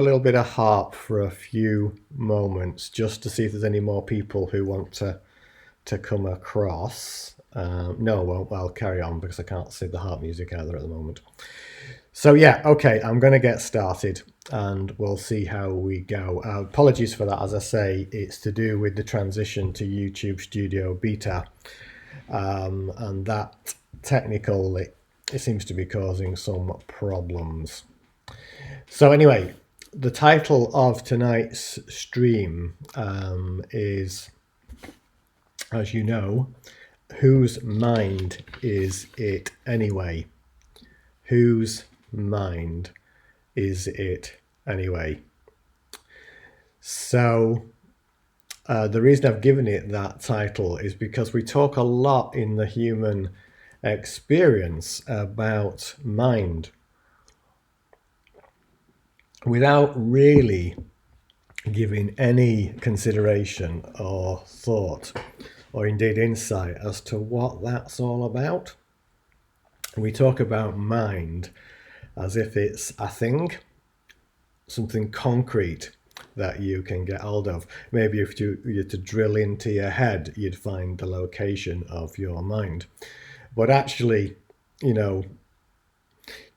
A little bit of harp for a few moments just to see if there's any more people who want to come across. No, well, I'll carry on because I can't see the harp music either at the moment. So yeah, okay, I'm going to get started and we'll see how we go. Apologies for that. As I say, it's to do with the transition to YouTube Studio Beta, and that technically it seems to be causing some problems. So anyway, the title of tonight's stream is, as you know, whose mind is it anyway? Whose mind is it anyway? So the reason I've given it that title is because we talk a lot in the human experience about mind without really giving any consideration or thought or indeed insight as to what that's all about. We talk about mind as if it's a thing, something concrete that you can get hold of. Maybe if you were to drill into your head, you'd find the location of your mind. But actually,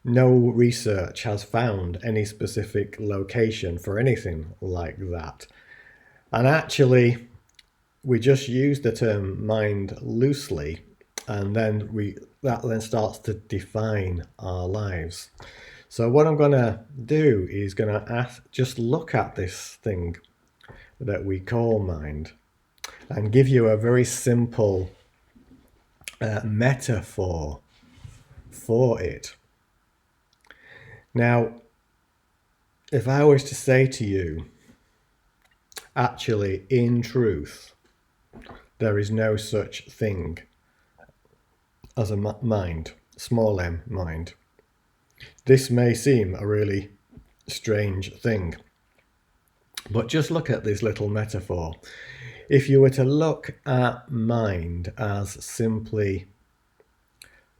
no research has found any specific location for anything like that. And actually, we just use the term mind loosely, and then that then starts to define our lives. So what I'm going to do is going to just look at this thing that we call mind and give you a very simple metaphor for it. Now, if I was to say to you, actually, in truth, there is no such thing as a mind, small m mind. This may seem a really strange thing, but just look at this little metaphor. If you were to look at mind as simply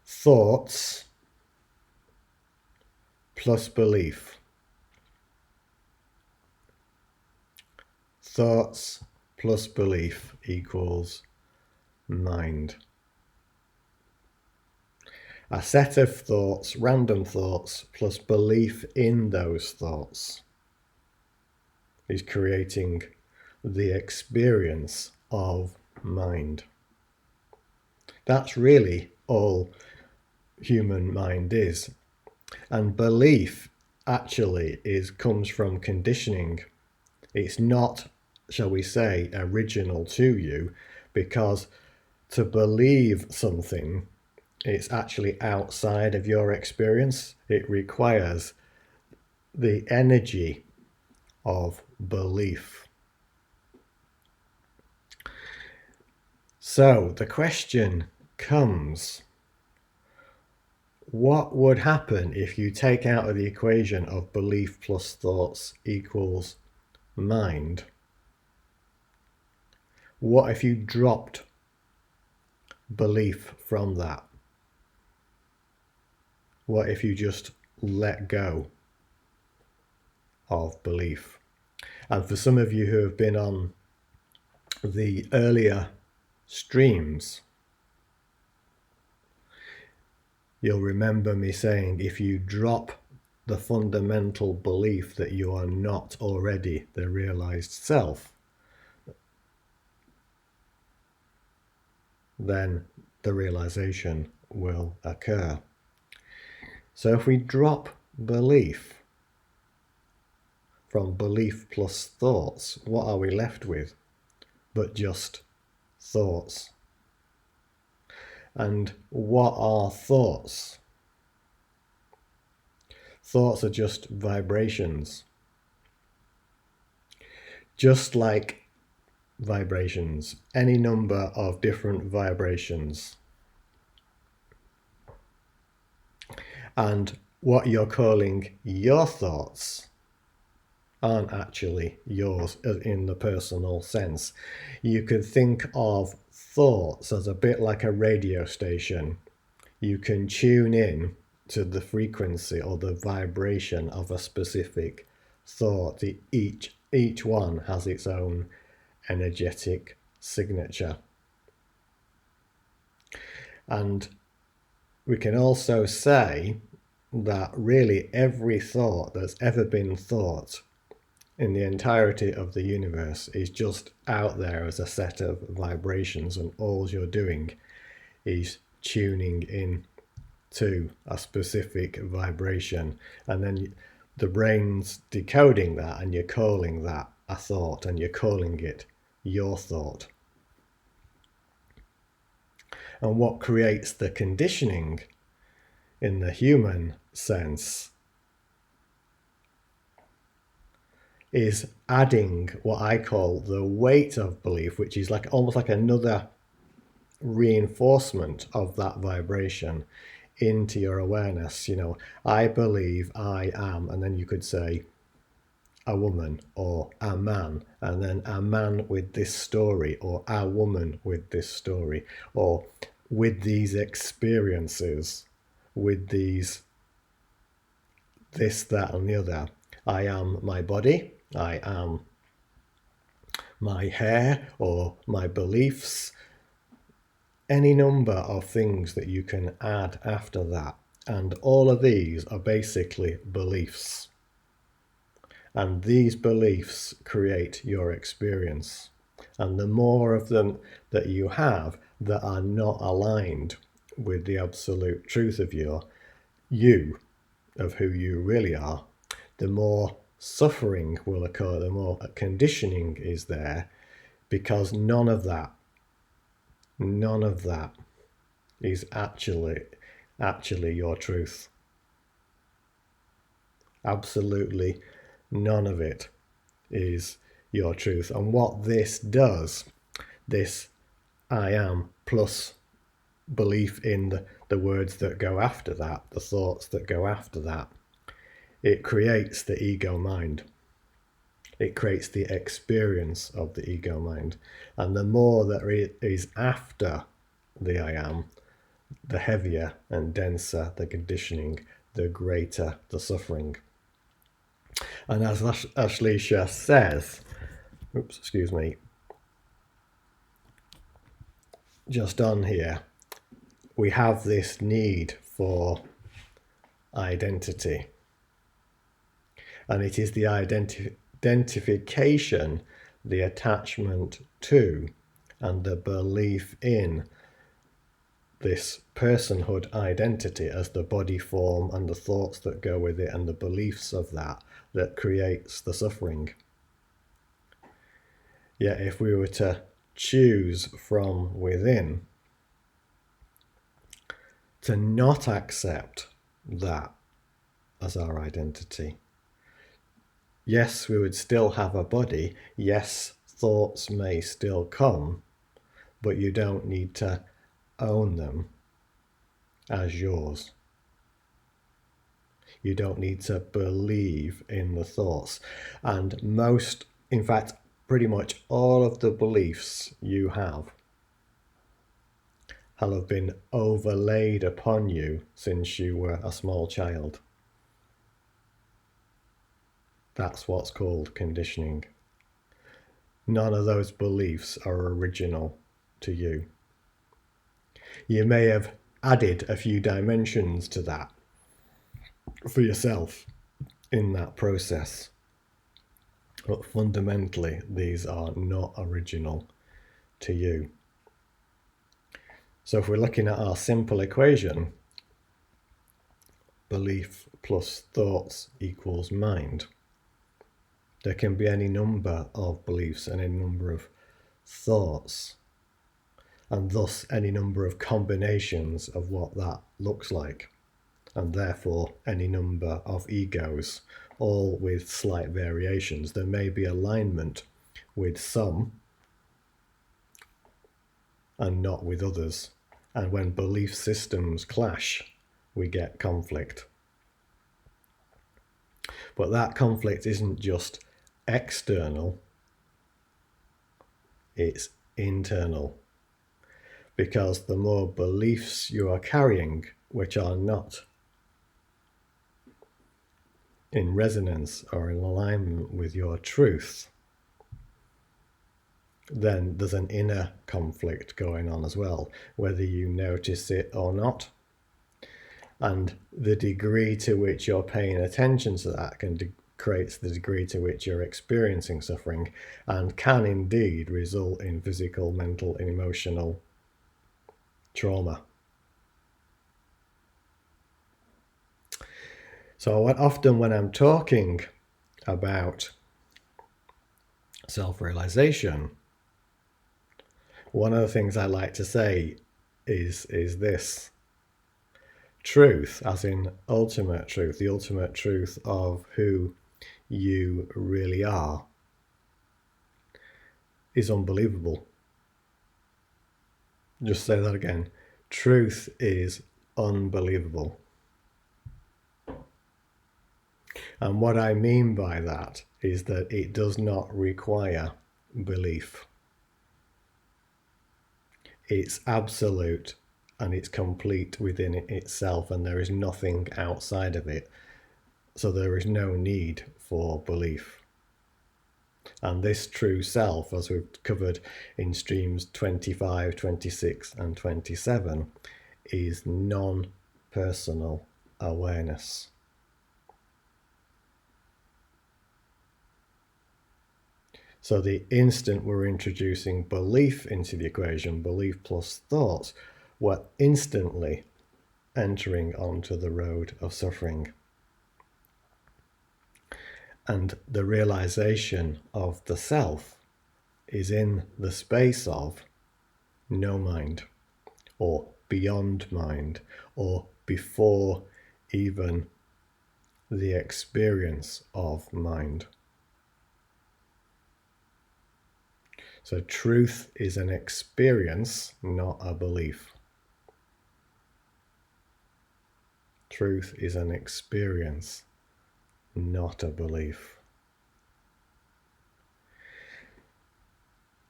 thoughts plus belief, thoughts plus belief equals mind. A set of thoughts, random thoughts, plus belief in those thoughts is creating the experience of mind. That's really all human mind is. And belief actually comes from conditioning. It's not, shall we say, original to you, because to believe something, it's actually outside of your experience. It requires the energy of belief. So the question comes, what would happen if you take out of the equation of belief plus thoughts equals mind? What if you dropped belief from that? What if you just let go of belief? And for some of you who have been on the earlier streams, you'll remember me saying, if you drop the fundamental belief that you are not already the realized self, then the realization will occur. So if we drop belief from belief plus thoughts, what are we left with but just thoughts? And what are thoughts? Thoughts are just vibrations. Just like vibrations, any number of different vibrations. And what you're calling your thoughts aren't actually yours in the personal sense. You could think of thoughts as a bit like a radio station. You can tune in to the frequency or the vibration of a specific thought, each one has its own energetic signature. And we can also say that really every thought that's ever been thought in the entirety of the universe is just out there as a set of vibrations, and all you're doing is tuning in to a specific vibration, and then the brain's decoding that, and you're calling that a thought, and you're calling it your thought. And what creates the conditioning in the human sense is adding what I call the weight of belief, which is like almost like another reinforcement of that vibration into your awareness. I believe I am, and then you could say a woman or a man, and then a man with this story, or a woman with this story, or with these experiences, with these this, that, and the other. I am my body, I am my hair or my beliefs, any number of things that you can add after that. And all of these are basically beliefs. And these beliefs create your experience. And the more of them that you have that are not aligned with the absolute truth of you, of who you really are, the more suffering will occur, the more conditioning is there, because none of that is actually your truth. Absolutely none of it is your truth. And what this does, this I am plus belief in the words that go after that, the thoughts that go after that, it creates the ego mind. It creates the experience of the ego mind. And the more that it is after the I am, the heavier and denser the conditioning, the greater the suffering. And as Ashleisha says, just on here, we have this need for identity. And it is the identification, the attachment to, and the belief in this personhood identity as the body form and the thoughts that go with it and the beliefs of that creates the suffering. Yet if we were to choose from within to not accept that as our identity, yes, we would still have a body. Yes, thoughts may still come, but you don't need to own them as yours. You don't need to believe in the thoughts. And in fact, pretty much all of the beliefs you have been overlaid upon you since you were a small child. That's what's called conditioning. None of those beliefs are original to you. You may have added a few dimensions to that for yourself in that process, but fundamentally these are not original to you. So if we're looking at our simple equation, belief plus thoughts equals mind, there can be any number of beliefs and any number of thoughts, and thus any number of combinations of what that looks like, and therefore any number of egos, all with slight variations. There may be alignment with some and not with others. And when belief systems clash, we get conflict. But that conflict isn't just external, it's internal. Because the more beliefs you are carrying, which are not in resonance or in alignment with your truth, then there's an inner conflict going on as well, whether you notice it or not. And the degree to which you're paying attention to that creates the degree to which you're experiencing suffering, and can indeed result in physical, mental, and emotional trauma. So often when I'm talking about self-realization, one of the things I like to say is this: truth, as in ultimate truth, the ultimate truth of who you really are, is unbelievable. Just say that again. Truth is unbelievable. And what I mean by that is that it does not require belief. It's absolute and it's complete within itself, and there is nothing outside of it. So there is no need for belief. And this true self, as we've covered in streams 25, 26, and 27, is non-personal awareness. So the instant we're introducing belief into the equation, belief plus thoughts, we're instantly entering onto the road of suffering. And the realization of the self is in the space of no mind, or beyond mind, or before even the experience of mind. So truth is an experience, not a belief. Truth is an experience, not a belief.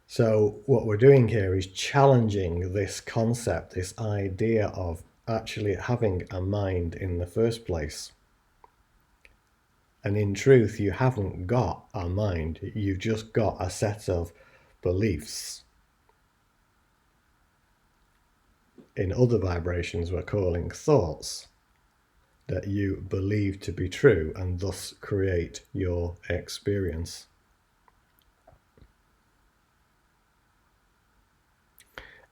So what we're doing here is challenging this concept, this idea of actually having a mind in the first place. And in truth, you haven't got a mind, you've just got a set of beliefs. In other vibrations, we're calling thoughts that you believe to be true and thus create your experience.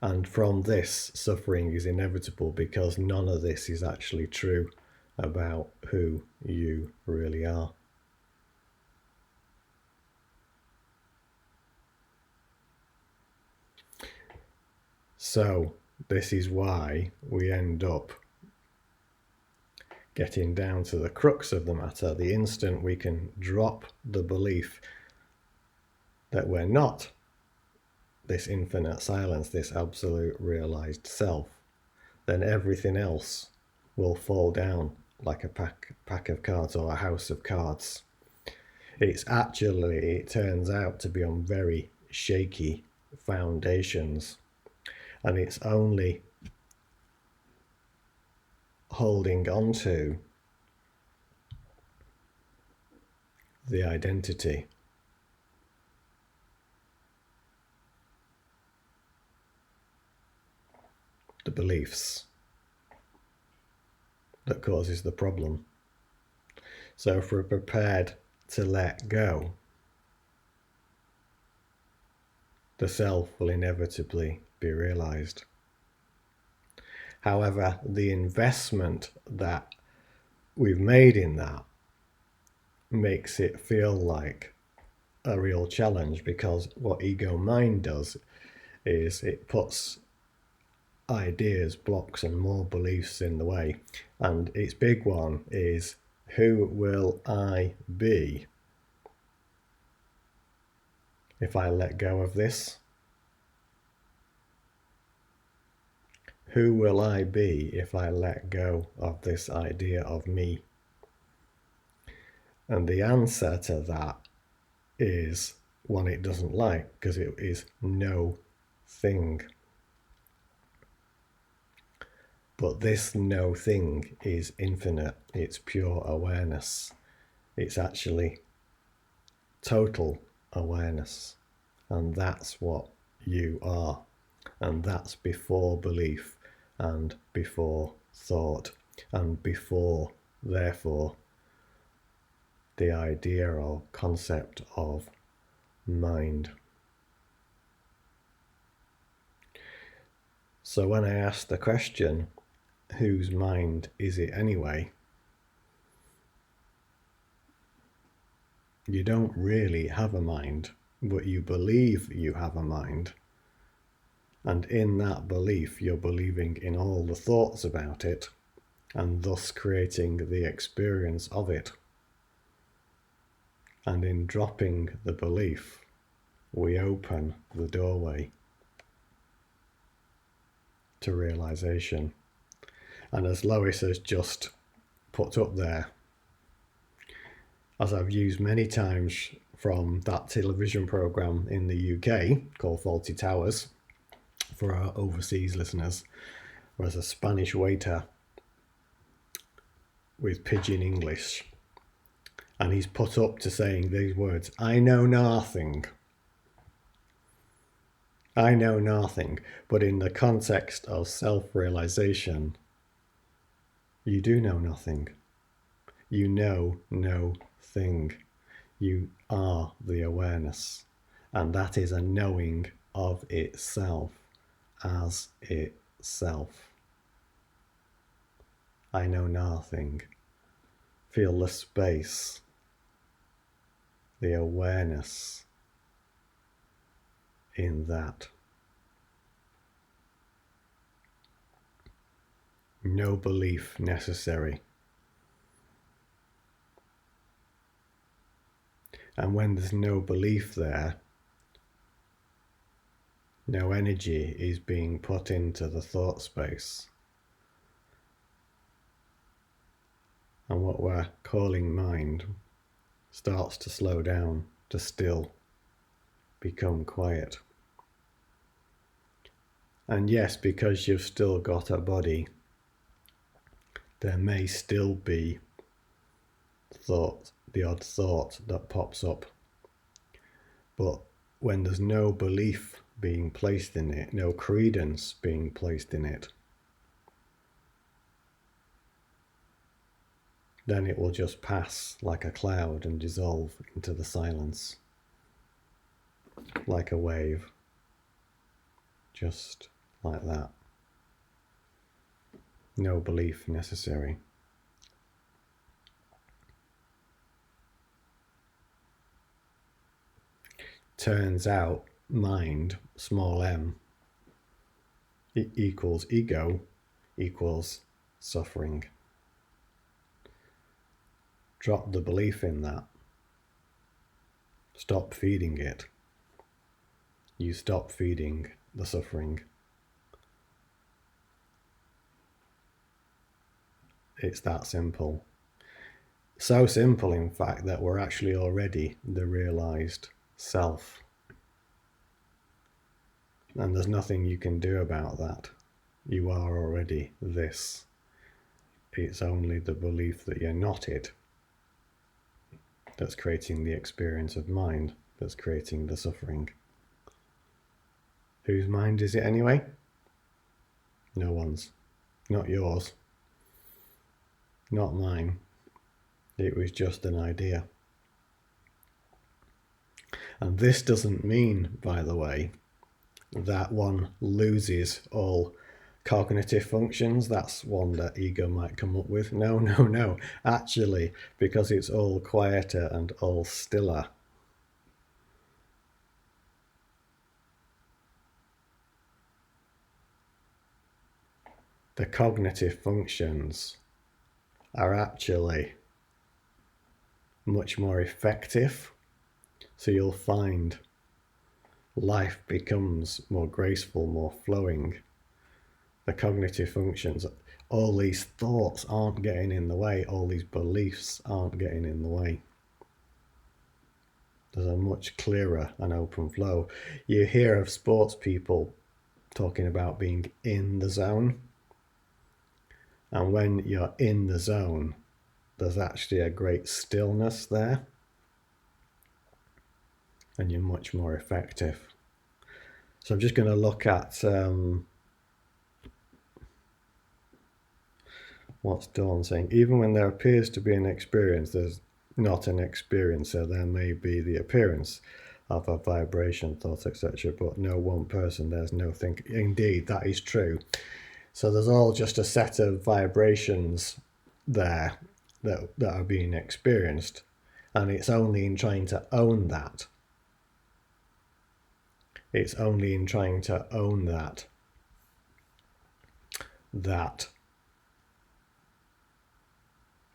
And from this, suffering is inevitable, because none of this is actually true about who you really are. So this is why we end up getting down to the crux of the matter. The instant we can drop the belief that we're not this infinite silence, this absolute realized self, then everything else will fall down like a pack of cards, or a house of cards. It turns out to be on very shaky foundations, and it's only holding on to the identity, the beliefs, that causes the problem. So if we're prepared to let go, the self will inevitably be realized. However, the investment that we've made in that makes it feel like a real challenge, because what ego mind does is it puts ideas, blocks, and more beliefs in the way. And its big one is, who will I be if I let go of this? Who will I be if I let go of this idea of me? And the answer to that is one it doesn't like, because it is no thing. But this no thing is infinite. It's pure awareness. It's actually total awareness. And that's what you are. And that's before belief and before thought and before, therefore, the idea or concept of mind. So when I ask the question, whose mind is it anyway? You don't really have a mind, but you believe you have a mind. And in that belief, you're believing in all the thoughts about it, and thus creating the experience of it. And in dropping the belief, we open the doorway to realization. And as Lois has just put up there, as I've used many times from that television program in the UK called Fawlty Towers, for our overseas listeners, was a Spanish waiter with pidgin English. And he's put up to saying these words, I know nothing. I know nothing. But in the context of self-realization, you do know nothing. You know no thing. You are the awareness. And that is a knowing of itself as itself. I know nothing. Feel the space, the awareness in that. No belief necessary. And when there's no belief there, no energy is being put into the thought space. And what we're calling mind starts to slow down, to still, become quiet. And yes, because you've still got a body, there may still be thought, the odd thought that pops up. But when there's no belief being placed in it, no credence being placed in it, then it will just pass like a cloud and dissolve into the silence, like a wave, just like that. No belief necessary. Turns out mind, small m, equals ego, equals suffering. Drop the belief in that. Stop feeding it. You stop feeding the suffering. It's that simple. So simple, in fact, that we're actually already the realized self. And there's nothing you can do about that. You are already this. It's only the belief that you're not it that's creating the experience of mind, that's creating the suffering. Whose mind is it anyway? No one's. Not yours. Not mine. It was just an idea. And this doesn't mean, by the way, that one loses all cognitive functions. That's one that ego might come up with. No. Actually, because it's all quieter and all stiller. The cognitive functions are actually much more effective. So you'll find life becomes more graceful, more flowing. The cognitive functions, all these thoughts aren't getting in the way, all these beliefs aren't getting in the way. There's a much clearer and open flow. You hear of sports people talking about being in the zone. And when you're in the zone, there's actually a great stillness there, and you're much more effective. So I'm just going to look at what's Dawn saying. Even when there appears to be an experience, there's not an experiencer. There may be the appearance of a vibration, thought, etc., but no one person. There's no thing. Indeed, that is true. So there's all just a set of vibrations there that are being experienced, and it's only in trying to own that. It's only in trying to own that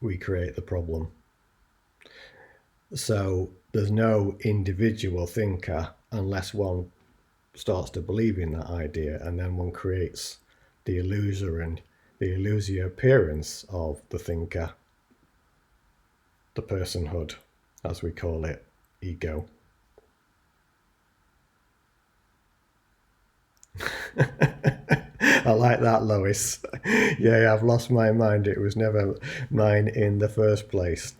we create the problem. So there's no individual thinker unless one starts to believe in that idea, and then one creates the illusory appearance of the thinker, the personhood, as we call it, ego. I like that, Lois. Yeah, I've lost my mind. It was never mine in the first place.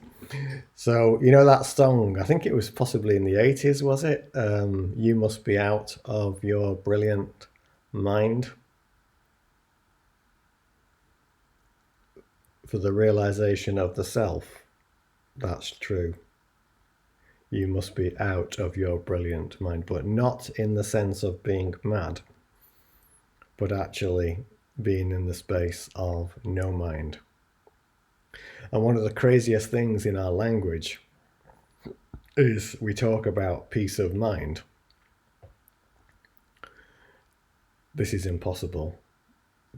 So, you know that song, I think it was possibly in the 80s, was it? You must be out of your brilliant mind. For the realization of the self. That's true. You must be out of your brilliant mind, but not in the sense of being mad, but actually being in the space of no mind. And one of the craziest things in our language is we talk about peace of mind. This is impossible.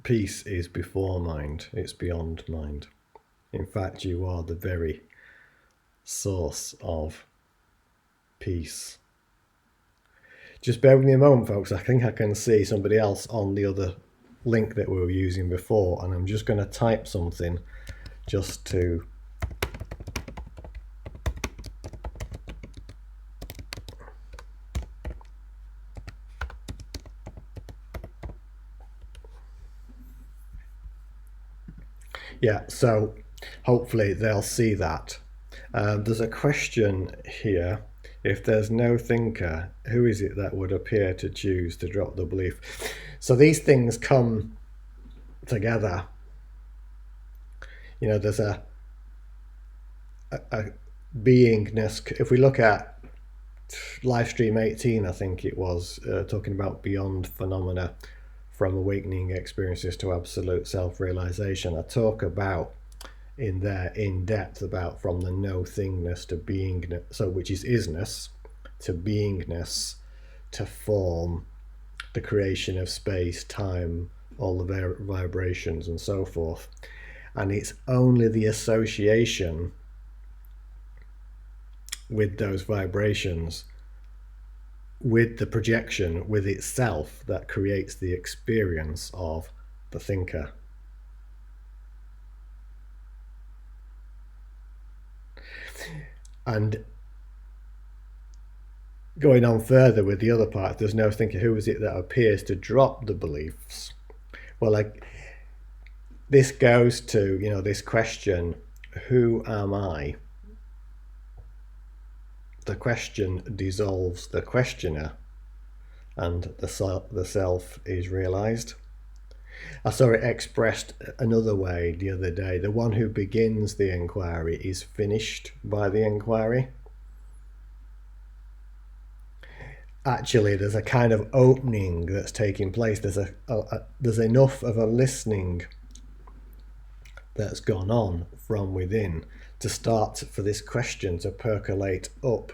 Peace is before mind, it's beyond mind. In fact, you are the very source of peace. Just bear with me a moment, folks. I think I can see somebody else on the other link that we were using before, and I'm just going to type something just to so hopefully they'll see that. There's a question here. If there's no thinker, who is it that would appear to choose to drop the belief? So these things come together. You know, there's a beingness. If we look at live stream 18, I think it was, talking about beyond phenomena, from awakening experiences to absolute self-realization, I talk about in there in depth about from the no thingness to beingness, so which is isness, to beingness, to form, the creation of space, time, all the vibrations and so forth. And it's only the association with those vibrations, with the projection, with itself, that creates the experience of the thinker. And going on further with the other part, there's no thinker, who is it that appears to drop the beliefs? Well, this goes to, you know, this question, who am I? The question dissolves the questioner, and the self is realized. I saw it expressed another way the other day. The one who begins the inquiry is finished by the inquiry. Actually, there's a kind of opening that's taking place. There's enough of a listening that's gone on from within to start for this question to percolate up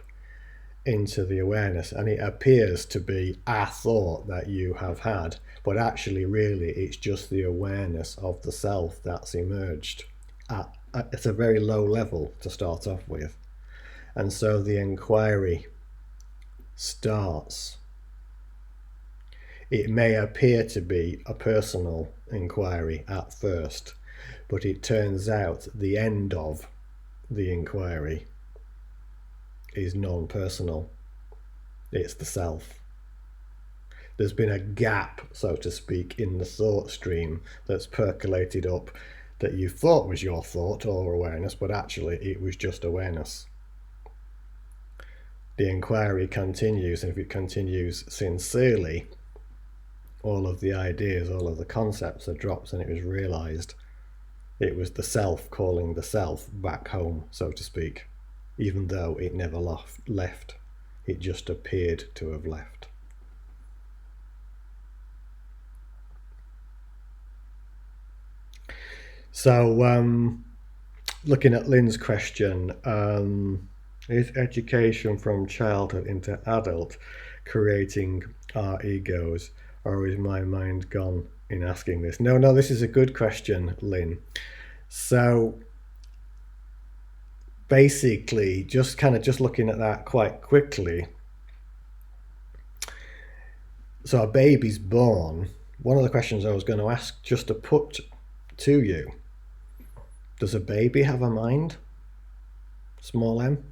into the awareness, and it appears to be a thought that you have had, but actually really it's just the awareness of the self that's emerged at a very low level to start off with. And so the inquiry starts. It may appear to be a personal inquiry at first, but it turns out the end of the inquiry is non-personal. It's the self. There's been a gap, so to speak, in the thought stream that's percolated up that you thought was your thought or awareness, but actually it was just awareness. The inquiry continues, and if it continues sincerely, all of the ideas, all of the concepts are dropped, and it was realized it was the self calling the self back home, so to speak, even though it never left. It just appeared to have left. So, looking at Lynn's question, is education from childhood into adult creating our egos, or is my mind gone in asking this? No, this is a good question, Lynn. So basically, just looking at that quite quickly. So a baby's born. One of the questions I was going to ask, just to put to you, does a baby have a mind? Small m?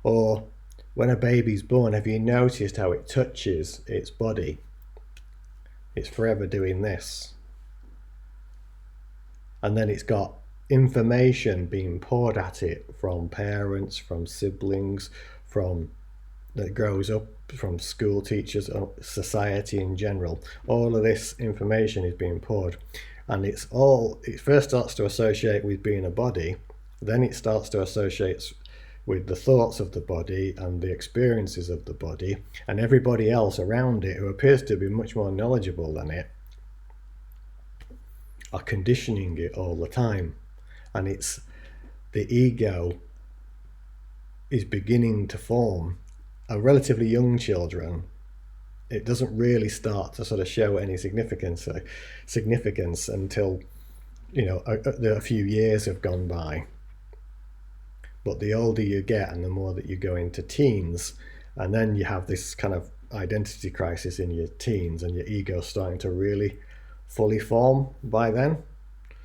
Or when a baby's born, have you noticed how it touches its body? It's forever doing this. And then it's got information being poured at it from parents, from siblings, from that grows up, from school teachers, society in general. All of this information is being poured, and it first starts to associate with being a body, then it starts to associate with the thoughts of the body and the experiences of the body, and everybody else around it who appears to be much more knowledgeable than it are conditioning it all the time. And it's the ego is beginning to form. A relatively young children, it doesn't really start to sort of show any significance until a few years have gone by. But the older you get and the more that you go into teens, and then you have this kind of identity crisis in your teens, and your ego's starting to really fully form by then.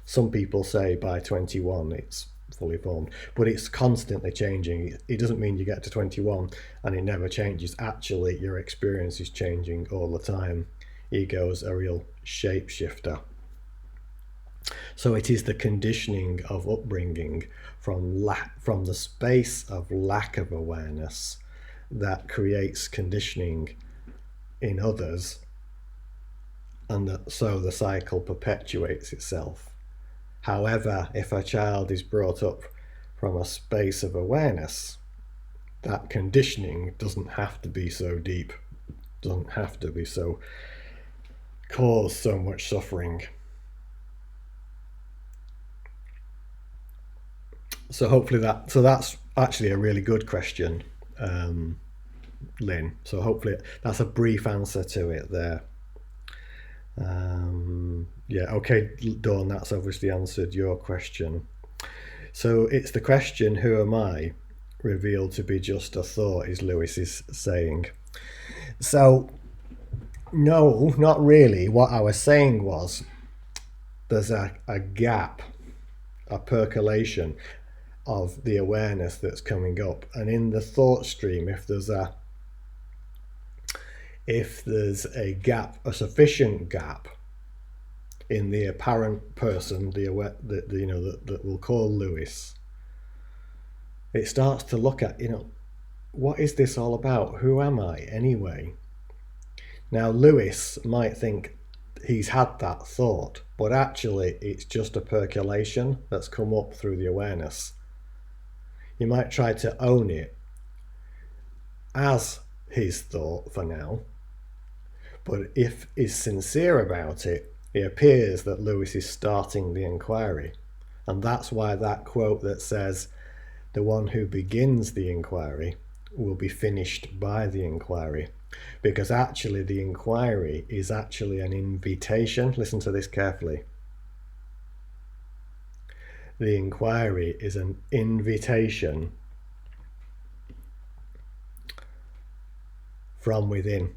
Some people say by 21 it's fully formed, but it's constantly changing. It doesn't mean you get to 21 and it never changes. Actually, your experience is changing all the time. Ego's a real shapeshifter. So it is the conditioning of upbringing from the space of lack of awareness that creates conditioning in others, and so the cycle perpetuates itself. However, if a child is brought up from a space of awareness, that conditioning doesn't have to be so deep, doesn't have to be so cause so much suffering. So hopefully that's actually a really good question, Lynn. So hopefully that's a brief answer to it there. Yeah, okay, Dawn, that's obviously answered your question. So it's the question, who am I, revealed to be just a thought, is Lewis's saying. So, no, not really. What I was saying was there's a gap, a percolation of the awareness that's coming up. And in the thought stream, if there's a gap, a sufficient gap in the apparent person, that we'll call Lewis, it starts to look at, what is this all about? Who am I anyway? Now, Lewis might think he's had that thought, but actually it's just a percolation that's come up through the awareness. You might try to own it as his thought for now, but if he's sincere about it, it appears that Lewis is starting the inquiry. And that's why that quote that says, the one who begins the inquiry will be finished by the inquiry. Because actually the inquiry is actually an invitation. Listen to this carefully. The inquiry is an invitation from within.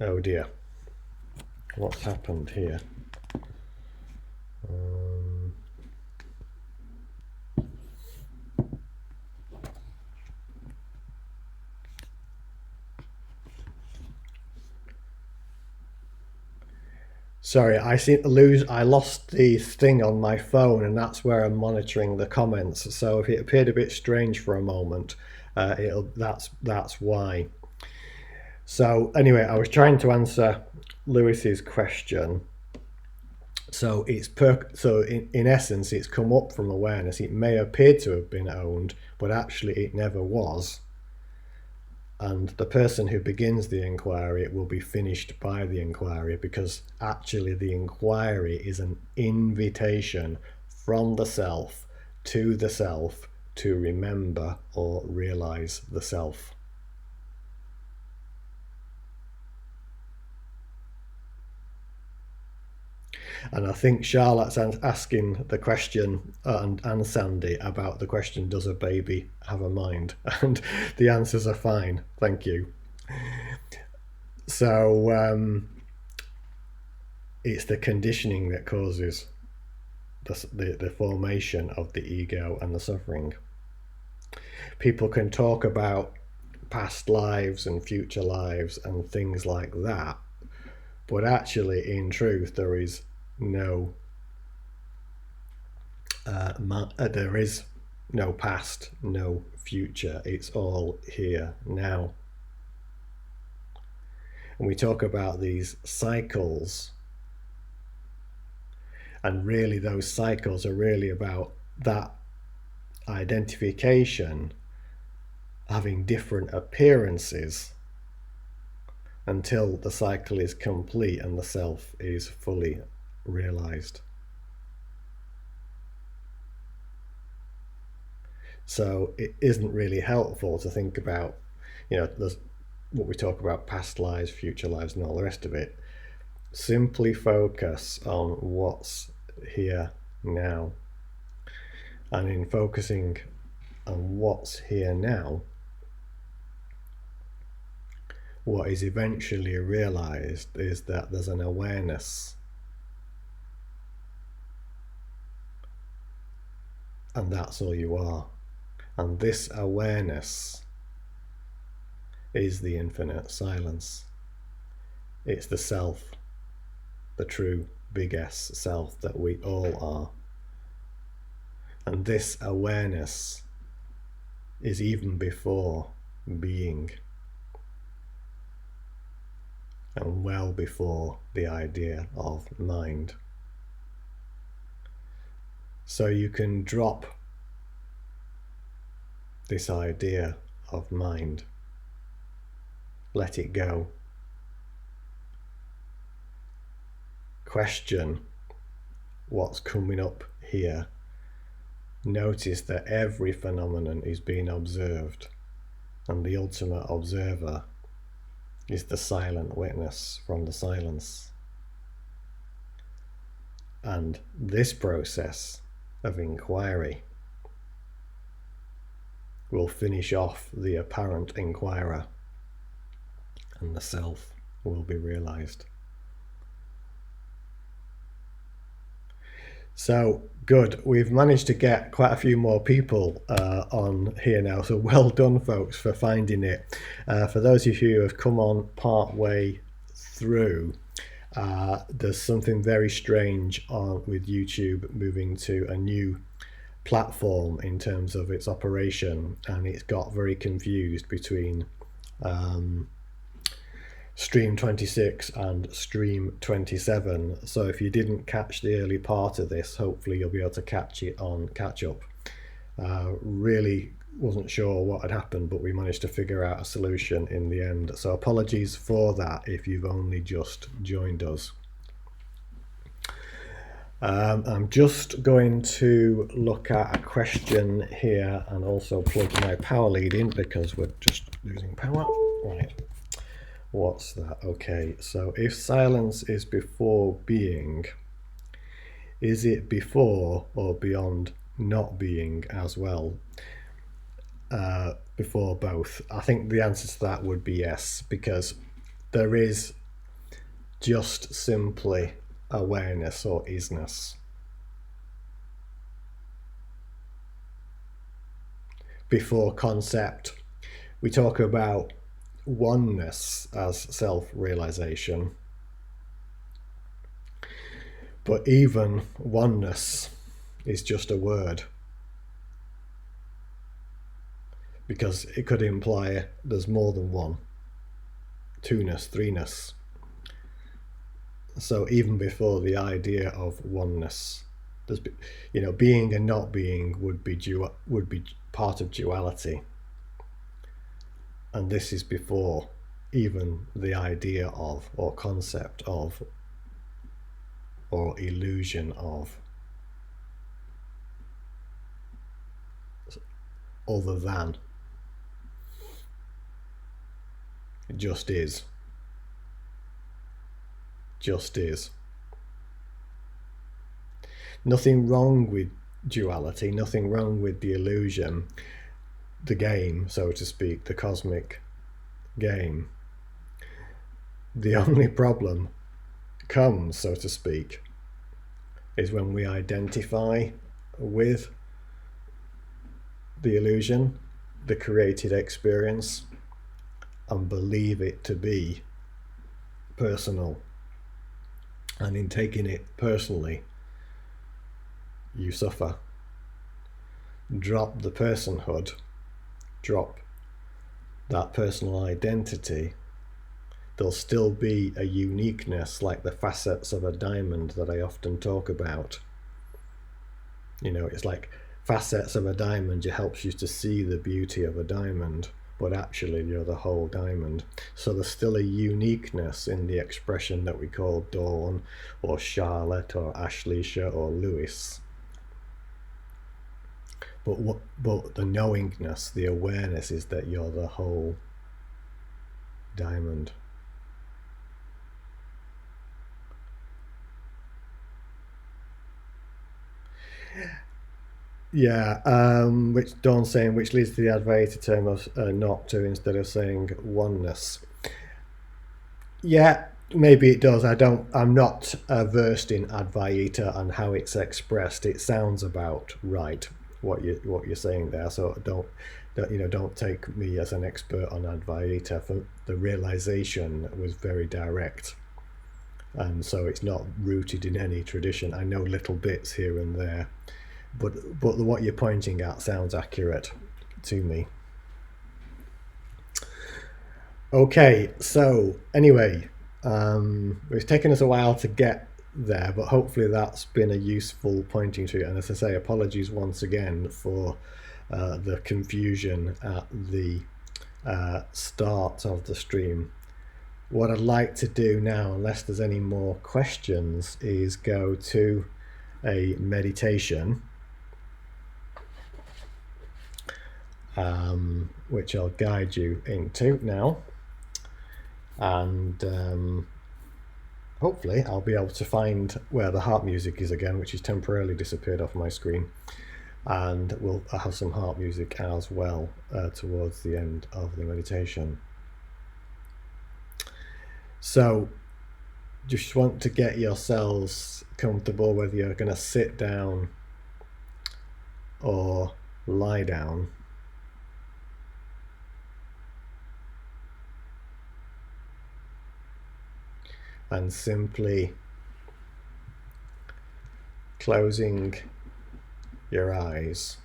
Oh dear. what's happened here. Sorry, I lost the thing on my phone, and that's where I'm monitoring the comments. So if it appeared a bit strange for a moment, that's why. So anyway, I was trying to answer Lewis's question. So in essence, it's come up from awareness. It may appear to have been owned, but actually it never was. And the person who begins the inquiry will be finished by the inquiry, because actually the inquiry is an invitation from the self to remember or realize the self. And I think Charlotte's asking the question, and Sandy, about the question, does a baby have a mind? And the answers are fine, thank you. So it's the conditioning that causes the formation of the ego and the suffering. People can talk about past lives and future lives and things like that, but actually, in truth, there is no past, no future. It's all here now. And we talk about these cycles, and really those cycles are really about that identification having different appearances until the cycle is complete and the self is fully realized. So it isn't really helpful to think about, there's what we talk about, past lives, future lives, and all the rest of it. Simply focus on what's here now. And in focusing on what's here now, what is eventually realized is that there's an awareness. And that's all you are. And this awareness is the infinite silence. It's the self, the true big S self that we all are. And this awareness is even before being, and well before the idea of mind. So you can drop this idea of mind. Let it go. Question what's coming up here. Notice that every phenomenon is being observed, and the ultimate observer is the silent witness from the silence. And this process of inquiry will finish off the apparent inquirer, and the self will be realized. So good, we've managed to get quite a few more people on here now, so well done folks for finding it. For those of you who have come on part way through, there's something very strange with YouTube moving to a new platform in terms of its operation, and it's got very confused between Stream 26 and Stream 27. So if you didn't catch the early part of this, hopefully you'll be able to catch it on catch up. Really wasn't sure what had happened, but we managed to figure out a solution in the end. So apologies for that if you've only just joined us. I'm just going to look at a question here and also plug my power lead in because we're just losing power. Right. What's that? Okay, so if silence is before being, is it before or beyond not being as well? Before both? I think the answer to that would be yes, because there is just simply awareness or isness. Before concept, we talk about oneness as self-realization. But even oneness is just a word, because it could imply there's more than one, two-ness, three-ness. So even before the idea of oneness, there's, being and not being would be part of duality, and this is before even the idea of, or concept of, or illusion of, other than. It just is. Just is. Nothing wrong with duality, nothing wrong with the illusion, the game, so to speak, the cosmic game. The only problem comes, so to speak, is when we identify with the illusion, the created experience, and believe it to be personal. And in taking it personally, you suffer. Drop the personhood, drop that personal identity. There'll still be a uniqueness, like the facets of a diamond that I often talk about. It's like facets of a diamond. It helps you to see the beauty of a diamond, but actually you're the whole diamond. So there's still a uniqueness in the expression that we call Dawn, or Charlotte, or Ashleisha, or Lewis. But the knowingness, the awareness is that you're the whole diamond. Yeah, which Dawn's saying, which leads to the Advaita term of not to instead of saying oneness. Yeah, maybe it does. I'm not versed in Advaita and how it's expressed. It sounds about right what you're saying there. So don't take me as an expert on Advaita. For the realization was very direct, and so it's not rooted in any tradition. I know little bits here and there, but what you're pointing at sounds accurate to me. Okay, so anyway, it's taken us a while to get there, but hopefully that's been a useful pointing to. And as I say, apologies once again for the confusion at the start of the stream. What I'd like to do now, unless there's any more questions, is go to a meditation, which I'll guide you into now. And hopefully I'll be able to find where the harp music is again, which has temporarily disappeared off my screen. And we'll have some harp music as well towards the end of the meditation. So just want to get yourselves comfortable, whether you're going to sit down or lie down. And simply closing your eyes.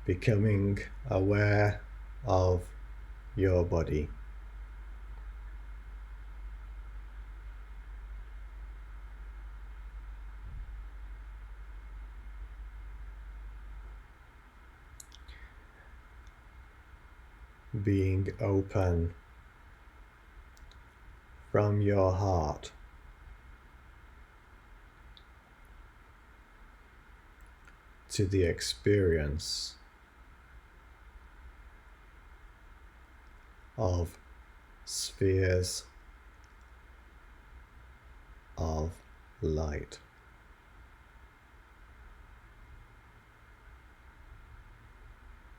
Becoming aware of your body. Being open from your heart to the experience of spheres of light.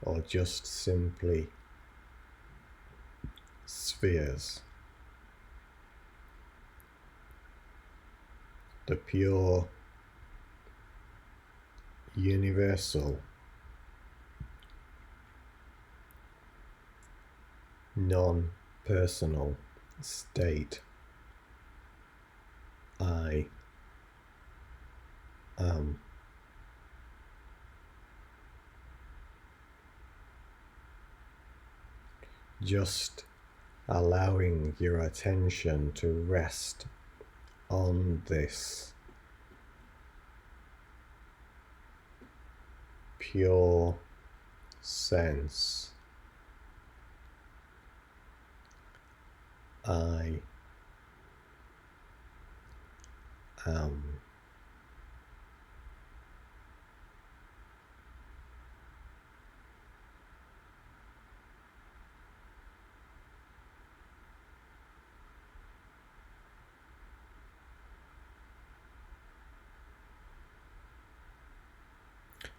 or just simply spheres. The pure, universal, non-personal state I am. Just allowing your attention to rest on this pure sense I am.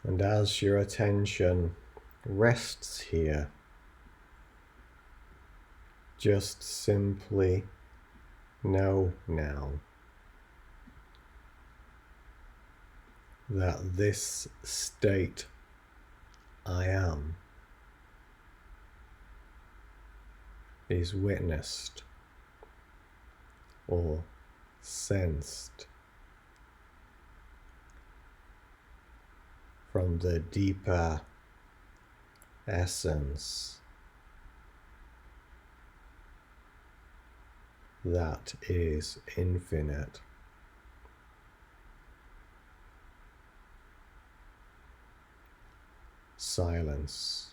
And as your attention rests here, just simply know now that this state I am is witnessed or sensed from the deeper essence that is infinite. Silence.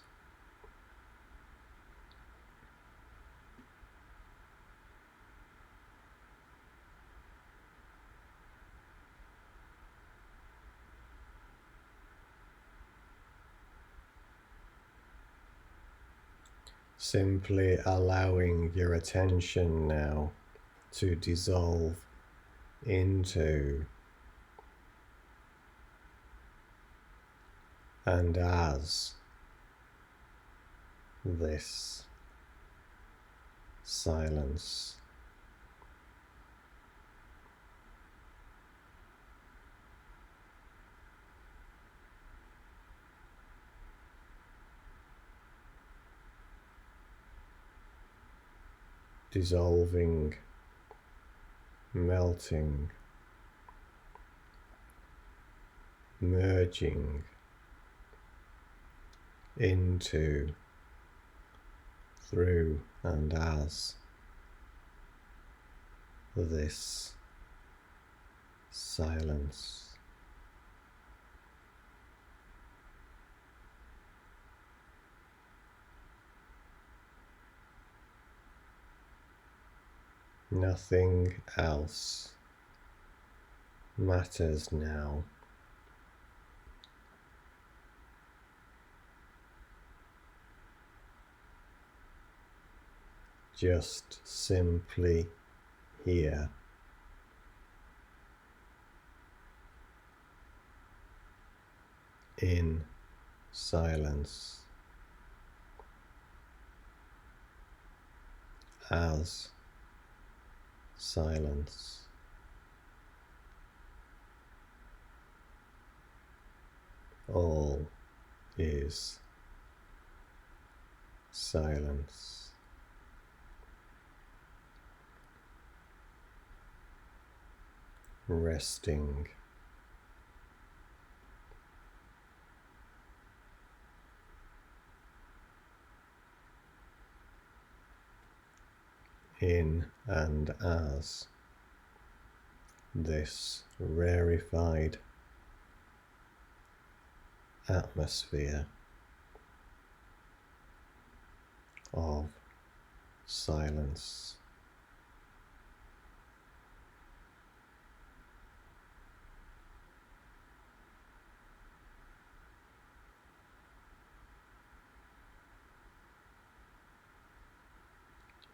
Simply allowing your attention now to dissolve into and as this silence. Dissolving, melting, merging into, through, and as this silence. Nothing else matters now. Just simply here. In silence. As silence. All is silence. Resting. In and as this rarefied atmosphere of silence.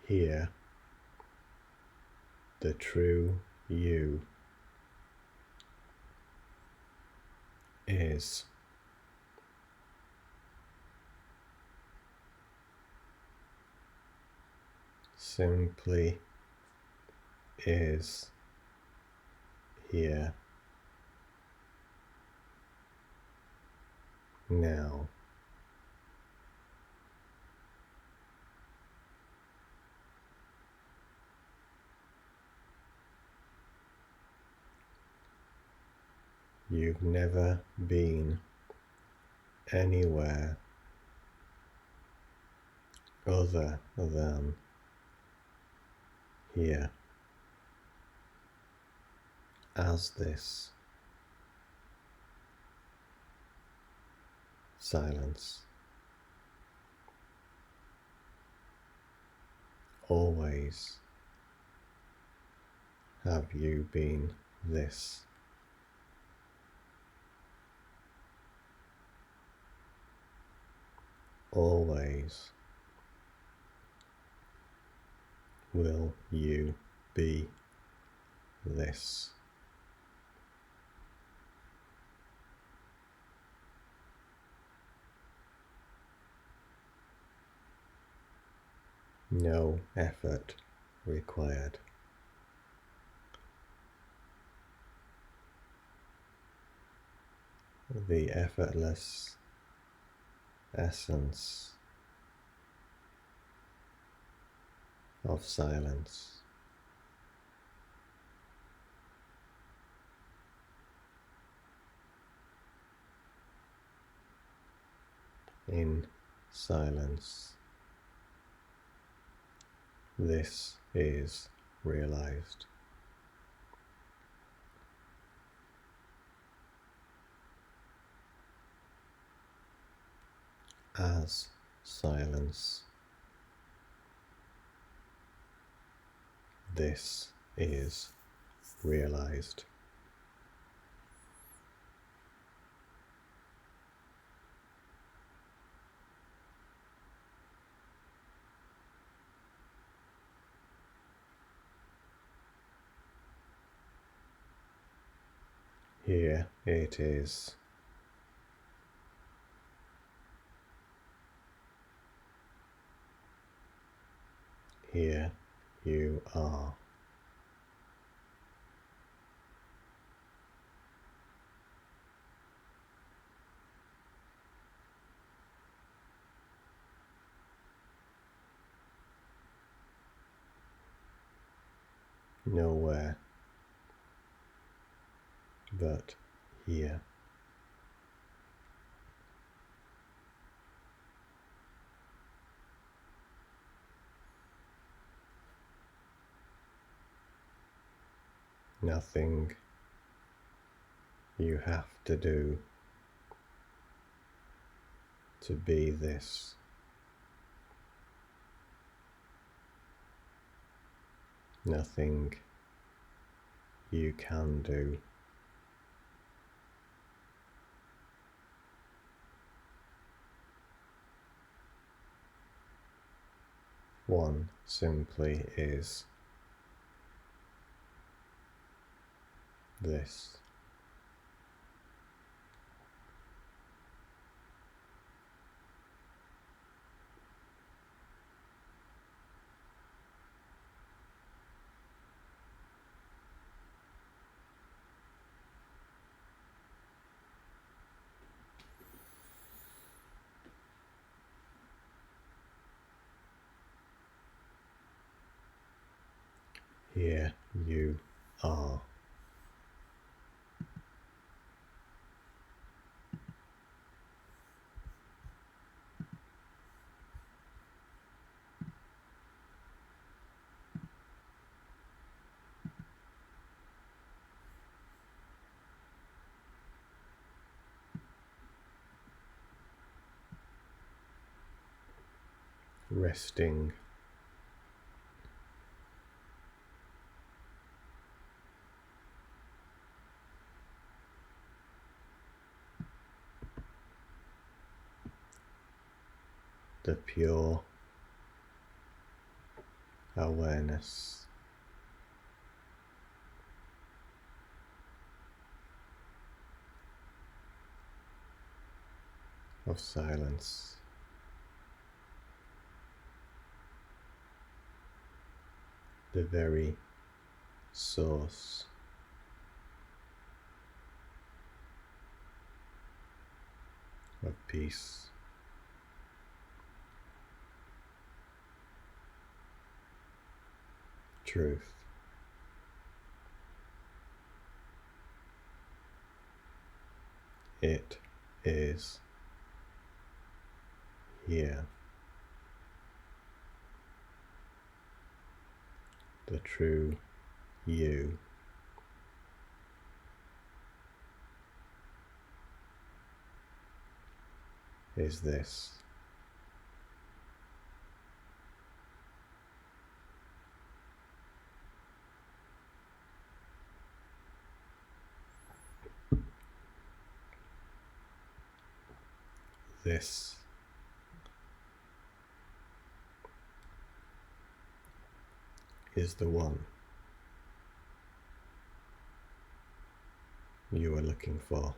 Here, the true you is. simply is here now. You've never been anywhere other than here as this silence. Always have you been this. Always will you be this. No effort required. The effortless essence of silence. In silence, this is realized. As silence, this is realized. Here it is. Here you are. Nowhere but here. Nothing you have to do to be this. Nothing you can do. One simply is this. Here you are. Resting. The pure awareness of silence. the very source of peace. Truth. It is here. The true you is this. This is the one you are looking for.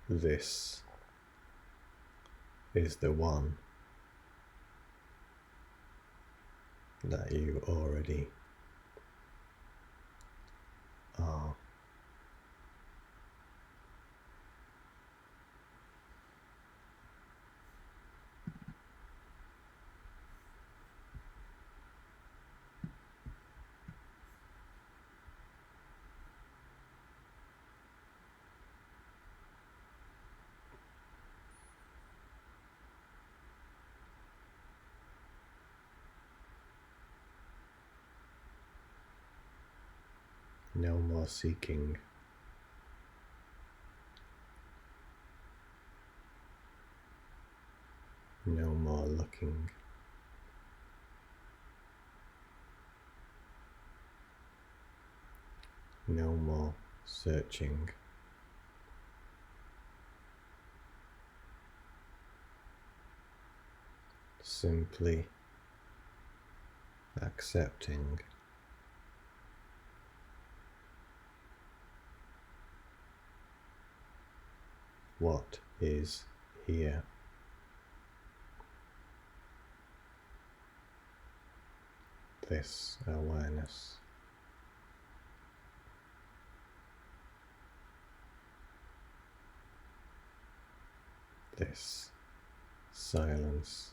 This is the one that you already are. No more seeking. No more looking. No more searching. Simply accepting what is here. This awareness. This silence.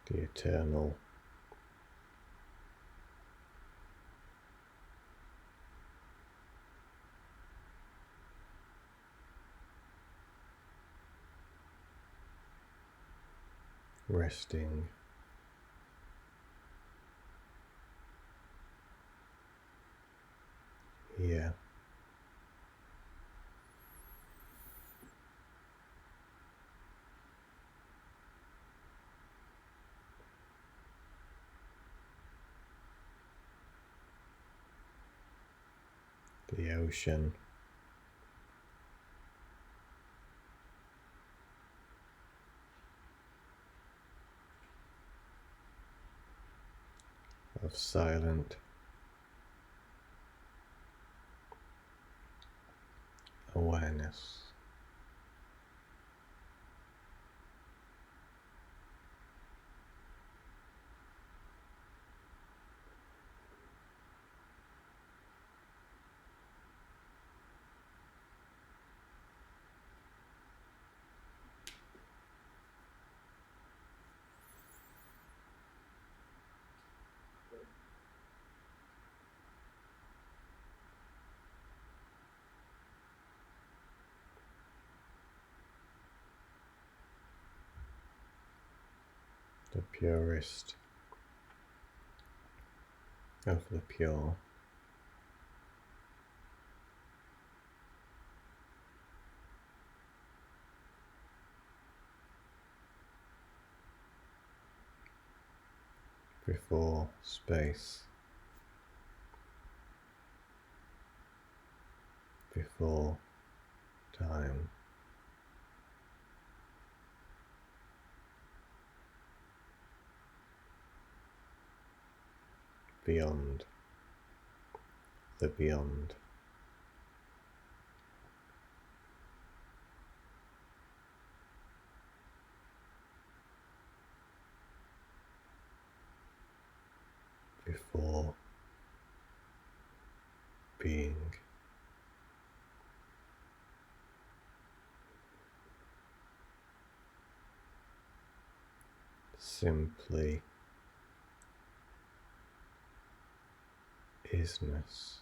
The eternal. Resting here. The ocean of silent awareness. the purest of the pure. Before space, before time, beyond the beyond. Before being. Simply isness.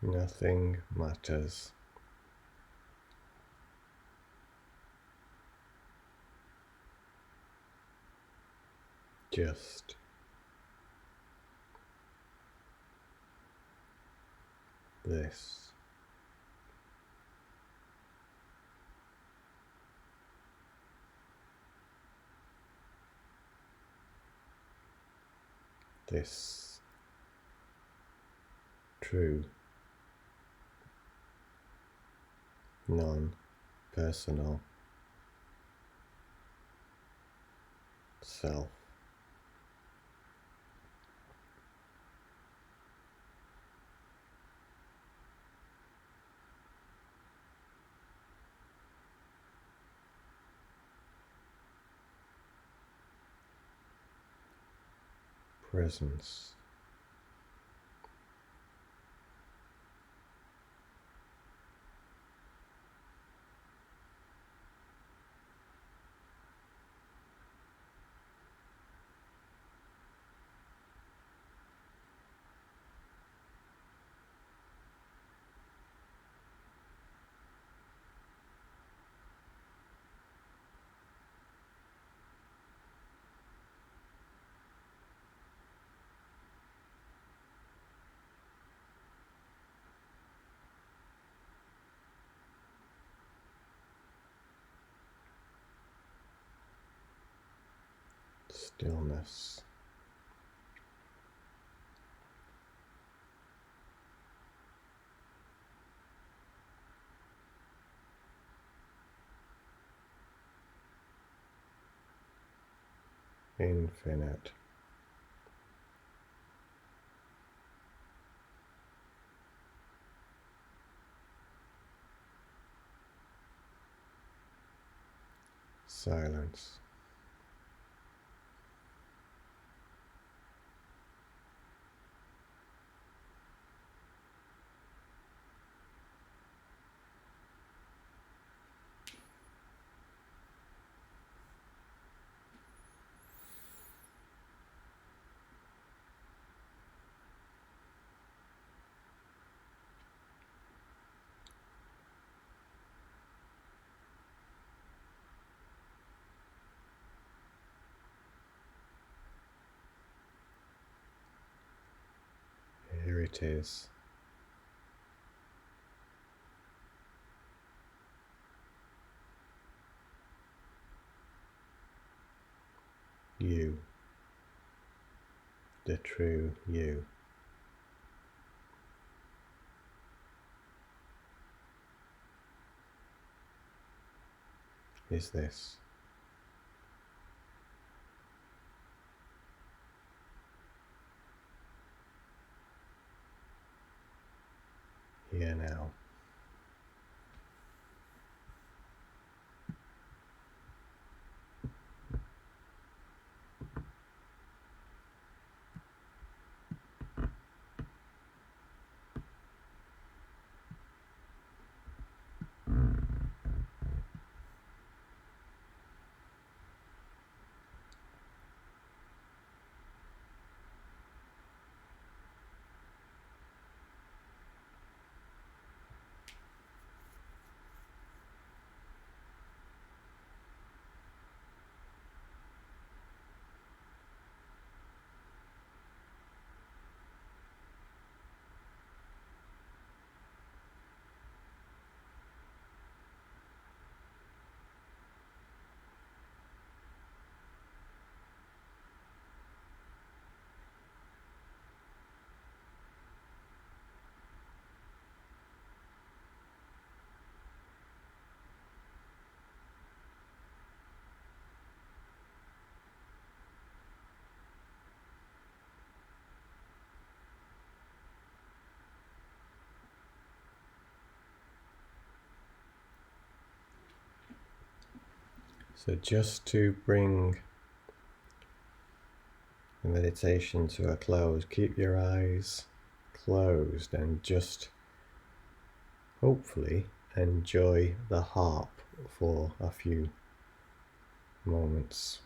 Nothing matters. Just this. This true, non-personal self. Presence. Stillness. Infinite. Silence. Here it is. You. The true you. Is this. Here now. So just to bring the meditation to a close, keep your eyes closed and just hopefully enjoy the harp for a few moments.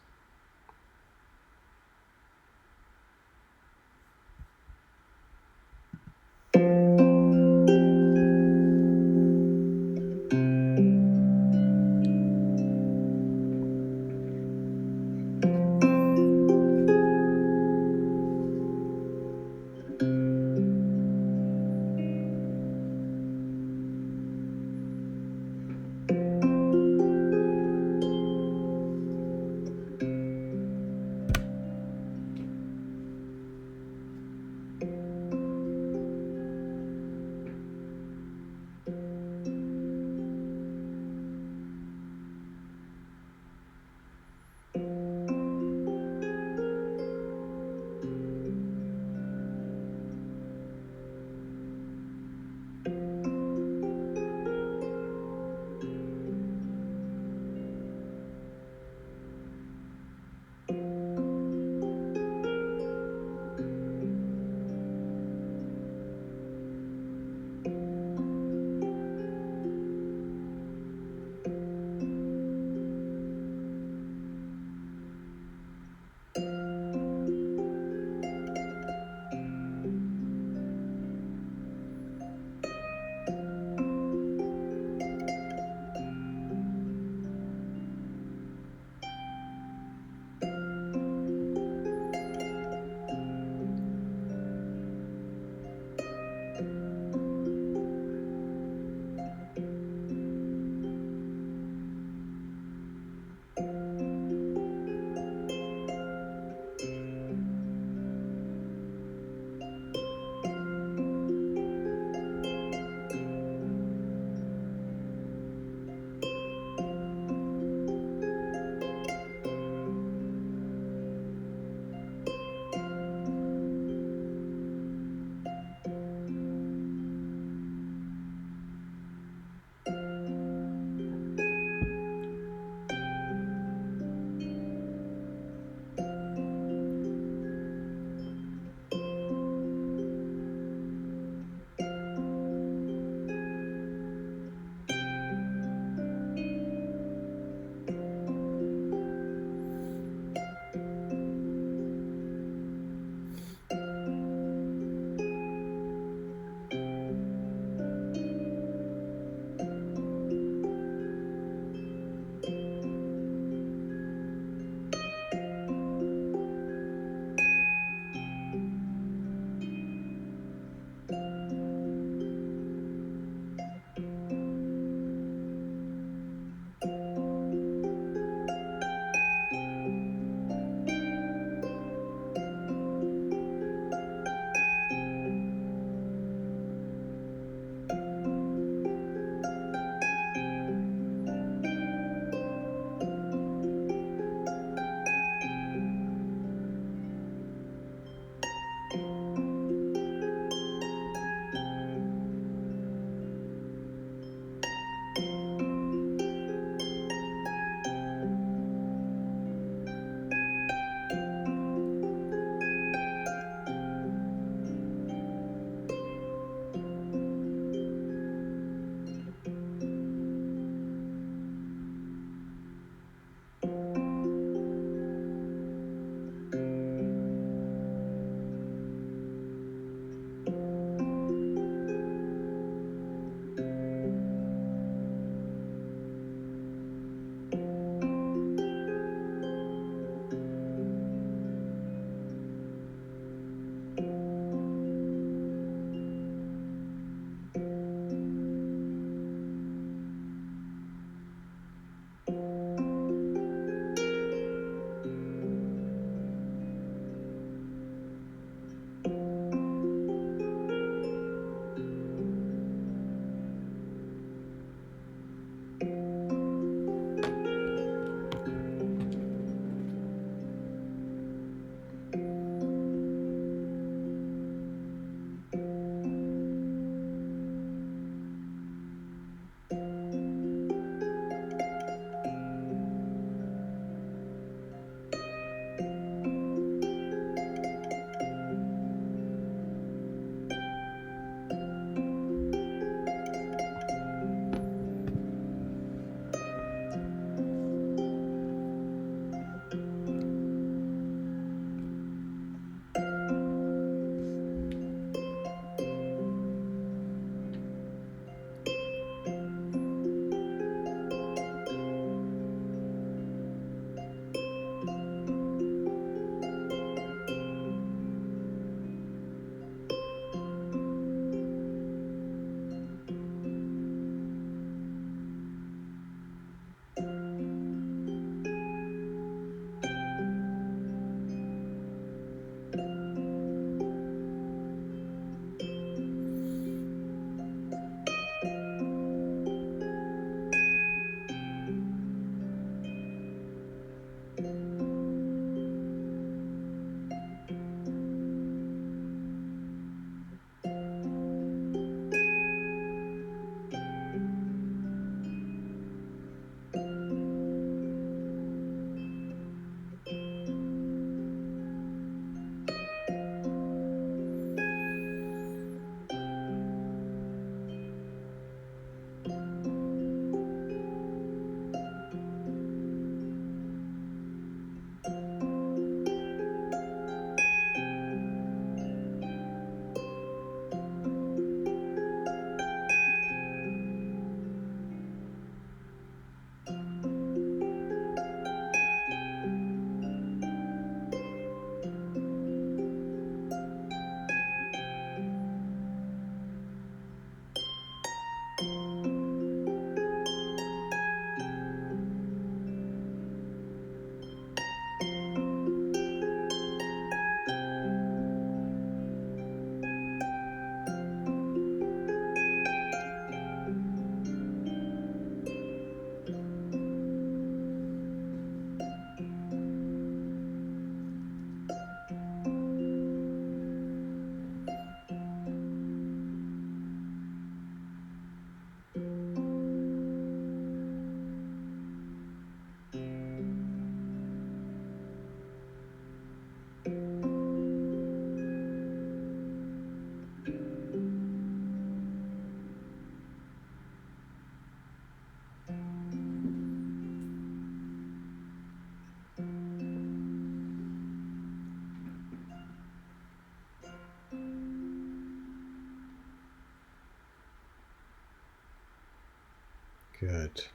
Good.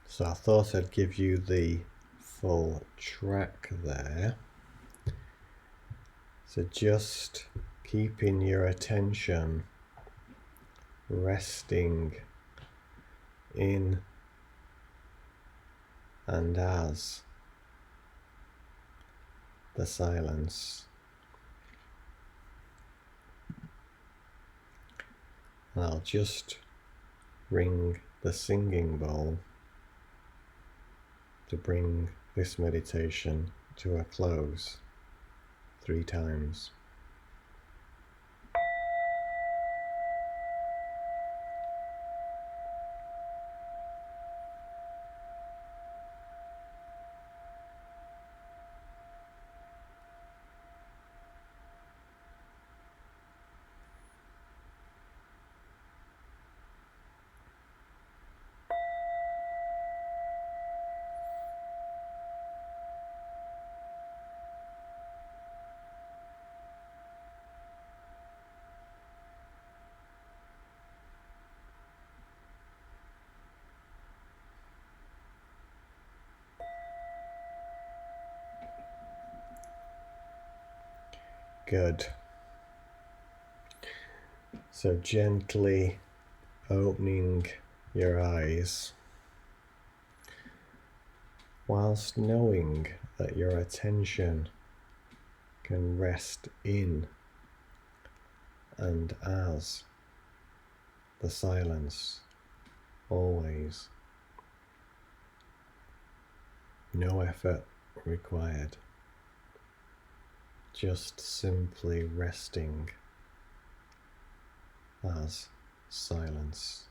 So I thought I'd give you the full track there. So just keeping your attention resting in and as the silence. I'll just ring the singing bowl to bring this meditation to a close 3 times. Good. So gently opening your eyes whilst knowing that your attention can rest in and as the silence always. No effort required. Just simply resting as silence.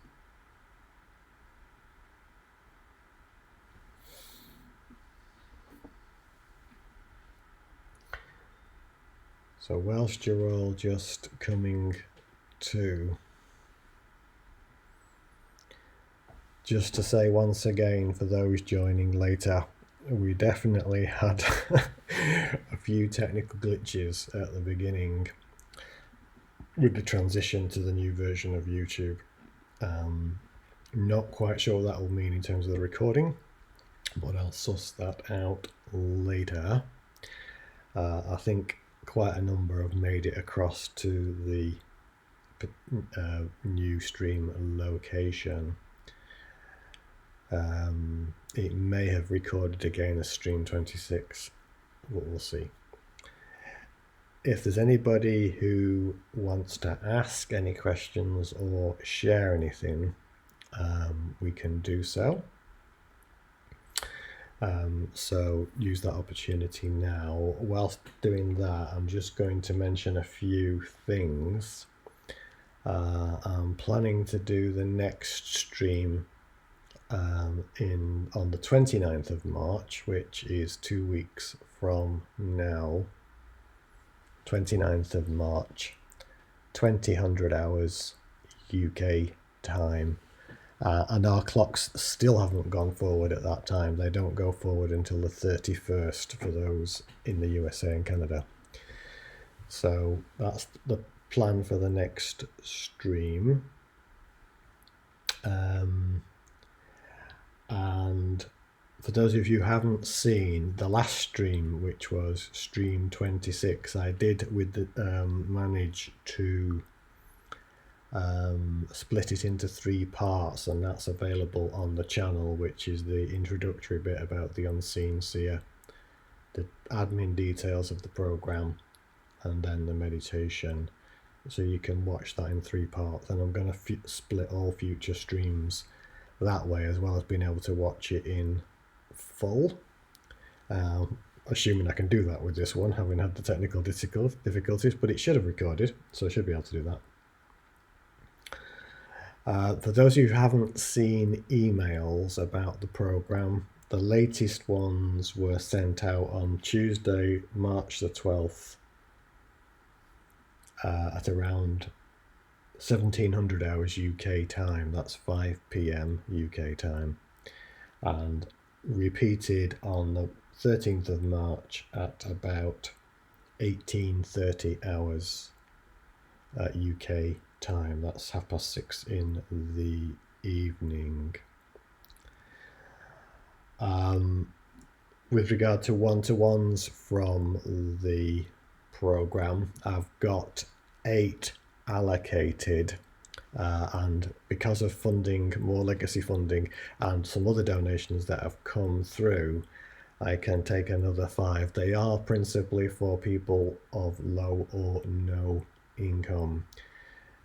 So whilst you're all just coming to, just to say once again for those joining later, we definitely had a few technical glitches at the beginning with the transition to the new version of YouTube. Not quite sure what that will mean in terms of the recording, but I'll suss that out later. I think quite a number have made it across to the new stream location. It may have recorded again as stream 26, but we'll see. If there's anybody who wants to ask any questions or share anything, we can do so. So use that opportunity now. Whilst doing that, I'm just going to mention a few things. I'm planning to do the next stream on the 29th of March, which is 2 weeks from now. 29th of March, 2000 hours UK time. And our clocks still haven't gone forward at that time. They don't go forward until the 31st for those in the USA and Canada. So that's the plan for the next stream. And for those of you who haven't seen the last stream, which was stream 26, I did manage to split it into 3 parts, and that's available on the channel, which is the introductory bit about the unseen seer, the admin details of the program, and then the meditation. So you can watch that in 3 parts, and I'm going to split all future streams that way, as well as being able to watch it in full, assuming I can do that with this one, having had the technical difficulties, but it should have recorded, so I should be able to do that. For those of you who haven't seen emails about the program, the latest ones were sent out on Tuesday, March the 12th at around 1700 hours UK time. That's 5 p.m. UK time, and repeated on the 13th of March at about 18:30 hours UK time. That's 6:30 in the evening. With regard to one-to-ones from the program, I've got 8 allocated, and because of funding, more legacy funding, and some other donations that have come through, I can take another 5. They are principally for people of low or no income.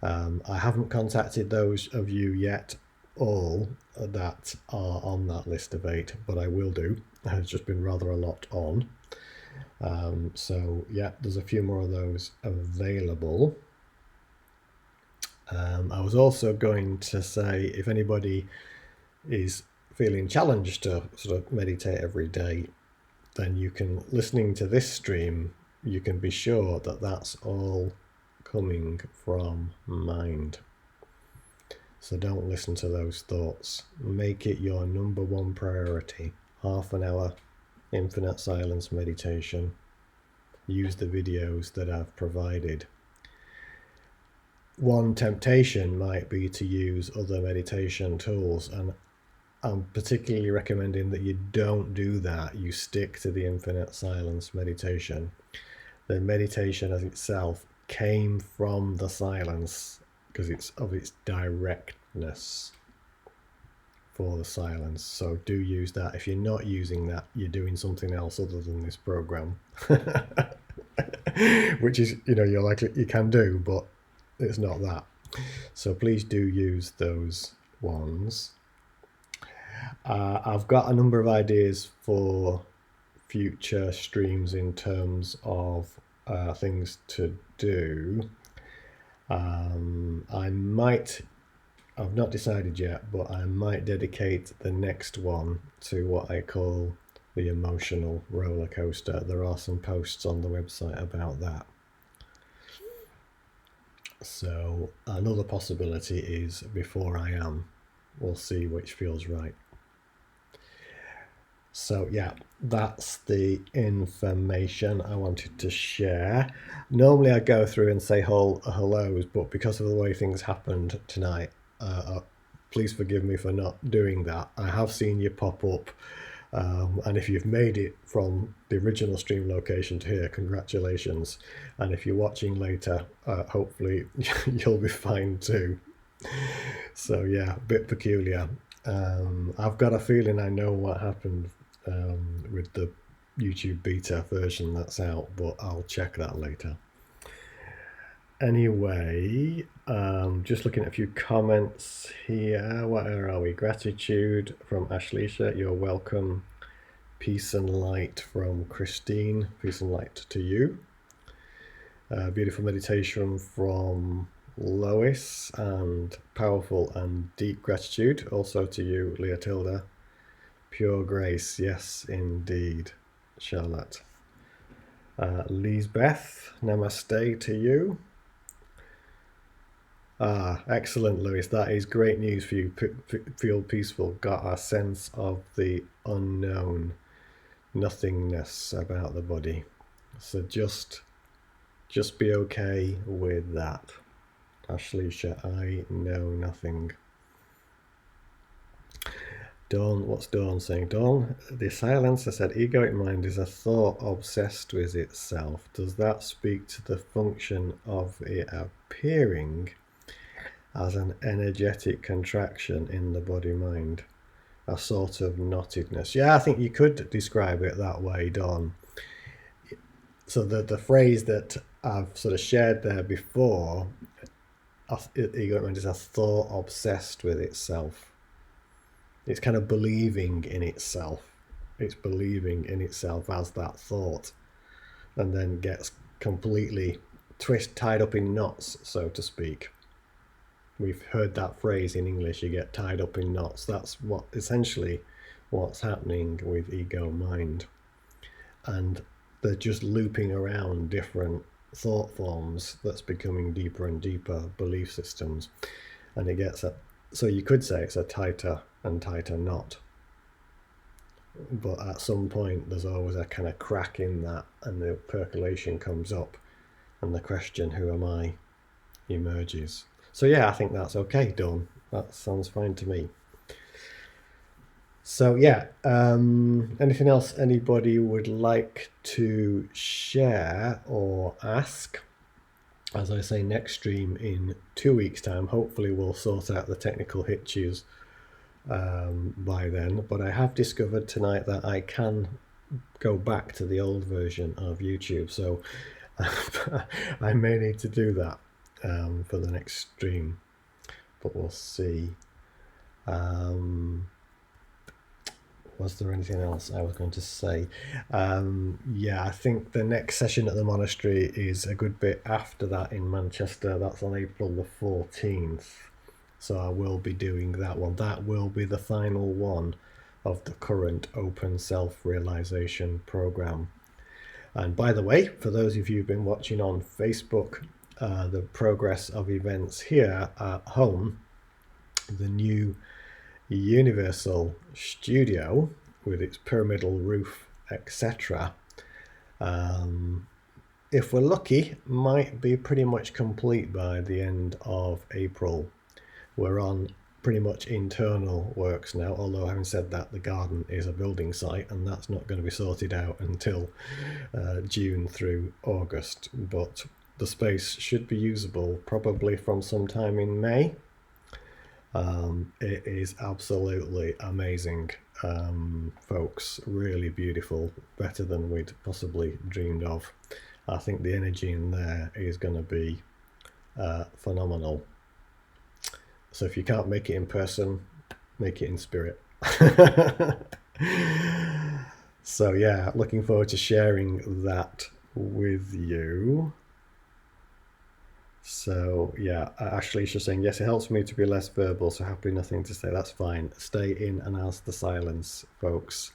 I haven't contacted those of you yet, all that are on that list of 8, but I will do. There's just been rather a lot on. So yeah, there's a few more of those available. I was also going to say, if anybody is feeling challenged to sort of meditate every day, then you can, listening to this stream, you can be sure that that's all coming from mind. So don't listen to those thoughts. Make it your number one priority. Half an hour infinite silence meditation. Use the videos that I've provided. One temptation might be to use other meditation tools, and I'm particularly recommending that you don't do that. You stick to the infinite silence meditation. The meditation as itself came from the silence because it's of its directness for the silence. So do use that. If you're not using that, you're doing something else other than this program. Which is, you're likely you can do, but it's not that. So please do use those ones. I've got a number of ideas for future streams in terms of things to do. I've not decided yet, but I might dedicate the next one to what I call the emotional roller coaster. There are some posts on the website about that. So another possibility is Before I Am. We'll see which feels right. So yeah, that's the information I wanted to share. Normally I go through and say hellos, but because of the way things happened tonight, please forgive me for not doing that. I have seen you pop up, and if you've made it from the original stream location to here, congratulations. And if you're watching later, hopefully you'll be fine too. So yeah, a bit peculiar. I've got a feeling I know what happened with the YouTube beta version that's out, but I'll check that later. Anyway, just looking at a few comments here. Where are we? Gratitude from Ashleisha, you're welcome. Peace and light from Christine, peace and light to you. Beautiful meditation from Lois, and powerful and deep gratitude also to you, Leotilda. Pure grace, yes indeed, Charlotte. Lisbeth, namaste to you. Excellent, Lewis. That is great news for you. Feel peaceful. Got a sense of the unknown, nothingness about the body. So just be okay with that. Ashleisha, I know nothing. Dawn, what's Dawn saying? Dawn, the silence, I said, egoic mind is a thought obsessed with itself. Does that speak to the function of it appearing as an energetic contraction in the body-mind? A sort of knottedness. Yeah, I think you could describe it that way, Dawn. So the phrase that I've sort of shared there before, egoic mind is a thought obsessed with itself. It's kind of believing in itself. It's believing in itself as that thought, and then gets completely tied up in knots, so to speak. We've heard that phrase in English, you get tied up in knots. That's essentially what's happening with ego mind. And they're just looping around different thought forms that's becoming deeper and deeper belief systems. And it gets so you could say it's a tighter and tighter knot. but at some point there's always a kind of crack in that, and the percolation comes up, and the question, who am I, emerges. So yeah, I think that's okay, Dawn. That sounds fine to me. So yeah, anything else anybody would like to share or ask? As I say, next stream in 2 weeks' time. Hopefully we'll sort out the technical hitches by then. But I have discovered tonight that I can go back to the old version of YouTube. So I may need to do that for the next stream. But we'll see. Was there anything else I was going to say? Yeah, I think the next session at the monastery is a good bit after that in Manchester. That's on April the 14th. So I will be doing that one. That will be the final one of the current Open Self Realisation program. And by the way, for those of you who've been watching on Facebook, the progress of events here at home, the new Universal Studio with its pyramidal roof, etc. If we're lucky, might be pretty much complete by the end of April. We're on pretty much internal works now, although having said that, the garden is a building site and that's not going to be sorted out until June through August. But the space should be usable probably from sometime in May. It is absolutely amazing, folks. Really beautiful, better than we'd possibly dreamed of. I think the energy in there is going to be phenomenal. So if you can't make it in person, make it in spirit. So yeah, looking forward to sharing that with you. So yeah, Ashley's just saying, yes, it helps me to be less verbal, so happily nothing to say. That's fine. Stay in and ask the silence, folks.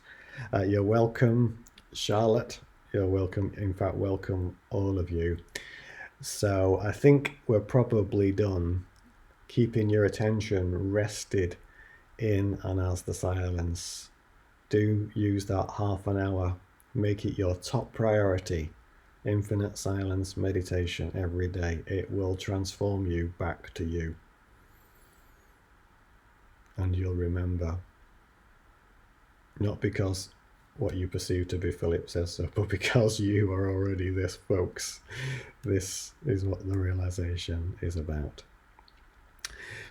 You're welcome, Charlotte. You're welcome. In fact, welcome all of you. So I think we're probably done. Keeping your attention rested in and as the silence. Do use that half an hour. Make it your top priority. Infinite silence meditation every day. It will transform you back to you. And you'll remember. Not because what you perceive to be Philip says so, but because you are already this, folks. This is what the realization is about.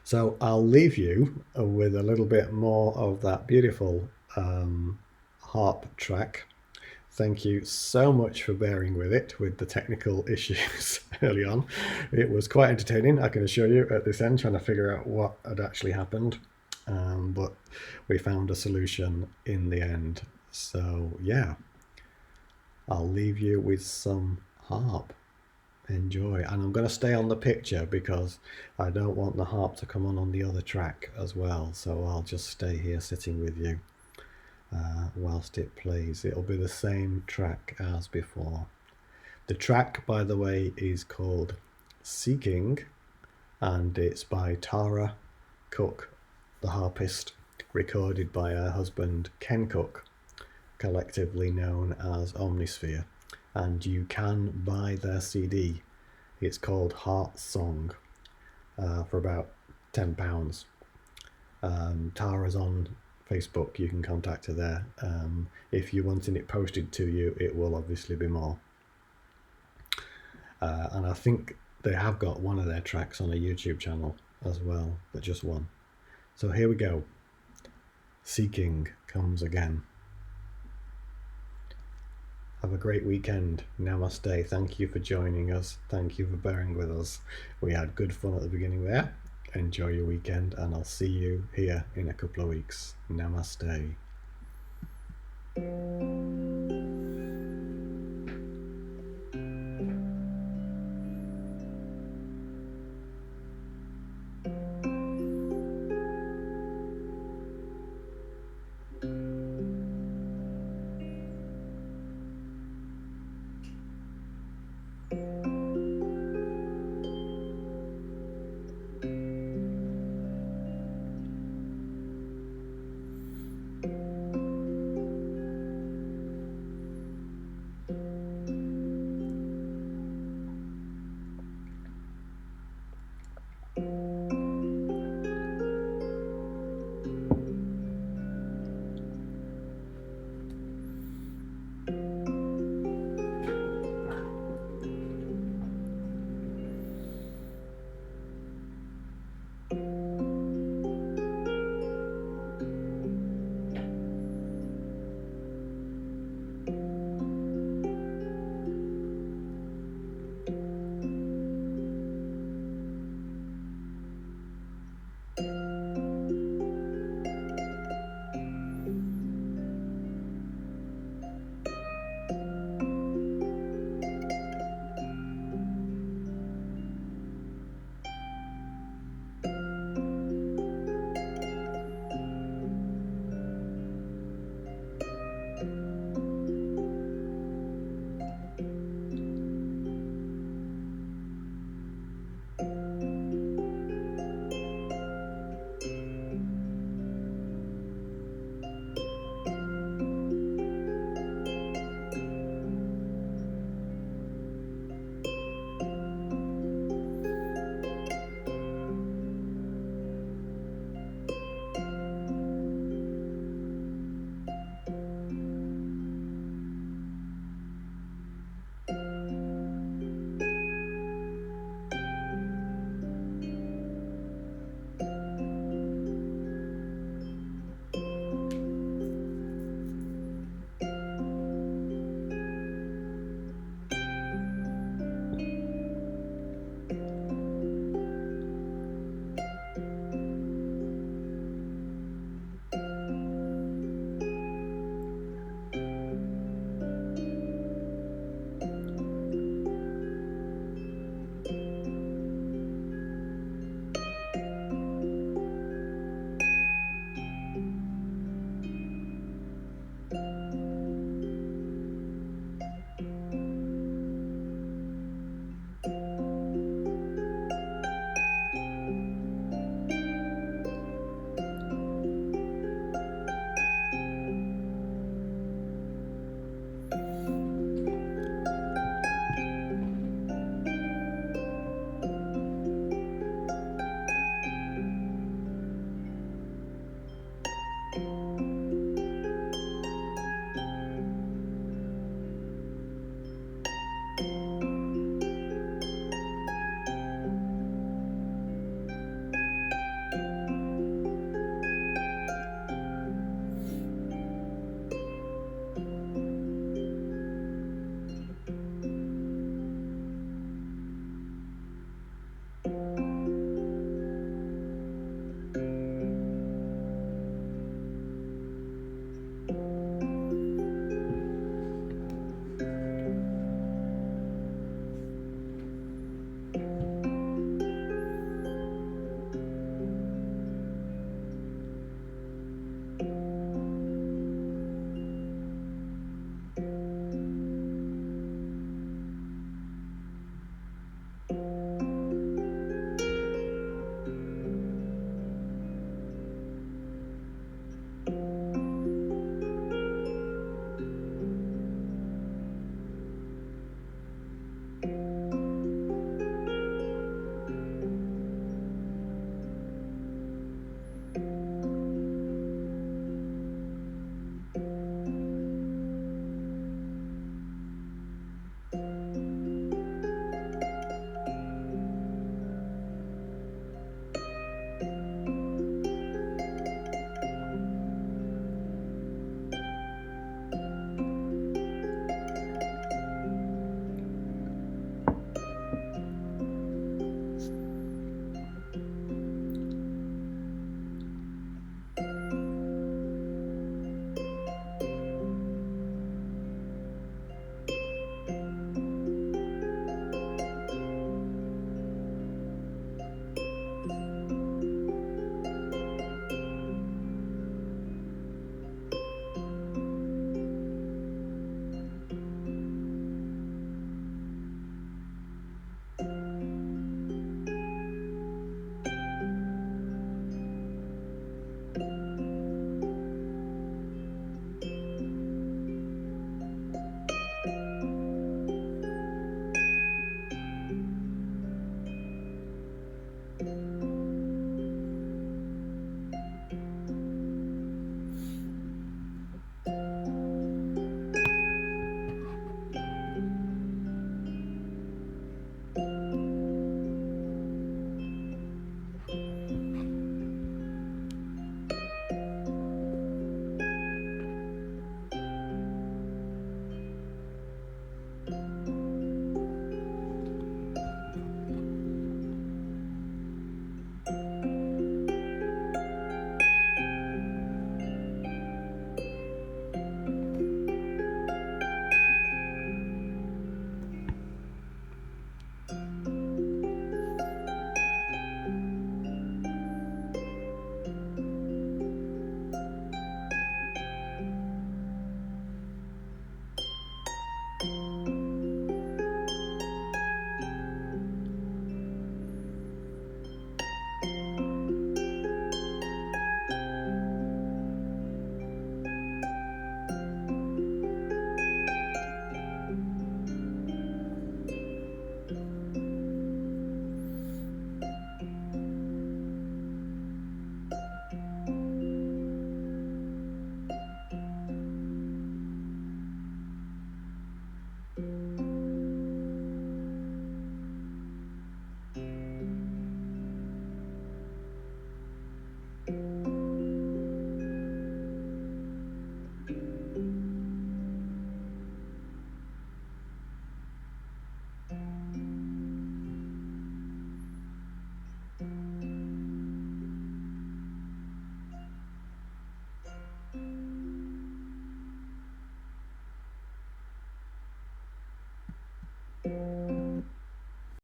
So I'll leave you with a little bit more of that beautiful harp track. Thank you so much for bearing with it, with the technical issues early on. It was quite entertaining, I can assure you, at this end, trying to figure out what had actually happened. But we found a solution in the end. So yeah, I'll leave you with some harp. Enjoy. And I'm going to stay on the picture because I don't want the harp to come on the other track as well. So I'll just stay here sitting with you whilst it plays. It'll be the same track as before. The track, by the way, is called Seeking, and it's by Tara Cook, the harpist, recorded by her husband Ken Cook, collectively known as Omnisphere. And you can buy their CD. It's called Heart Song for about £10. Tara's on Facebook. You can contact her there. If you're wanting it posted to you, it will obviously be more. And I think they have got one of their tracks on a YouTube channel as well, but just one. So here we go. Seeking comes again. Have a great weekend. Namaste. Thank you for joining us. Thank you for bearing with us. We had good fun at the beginning there. Enjoy your weekend, and I'll see you here in a couple of weeks. Namaste.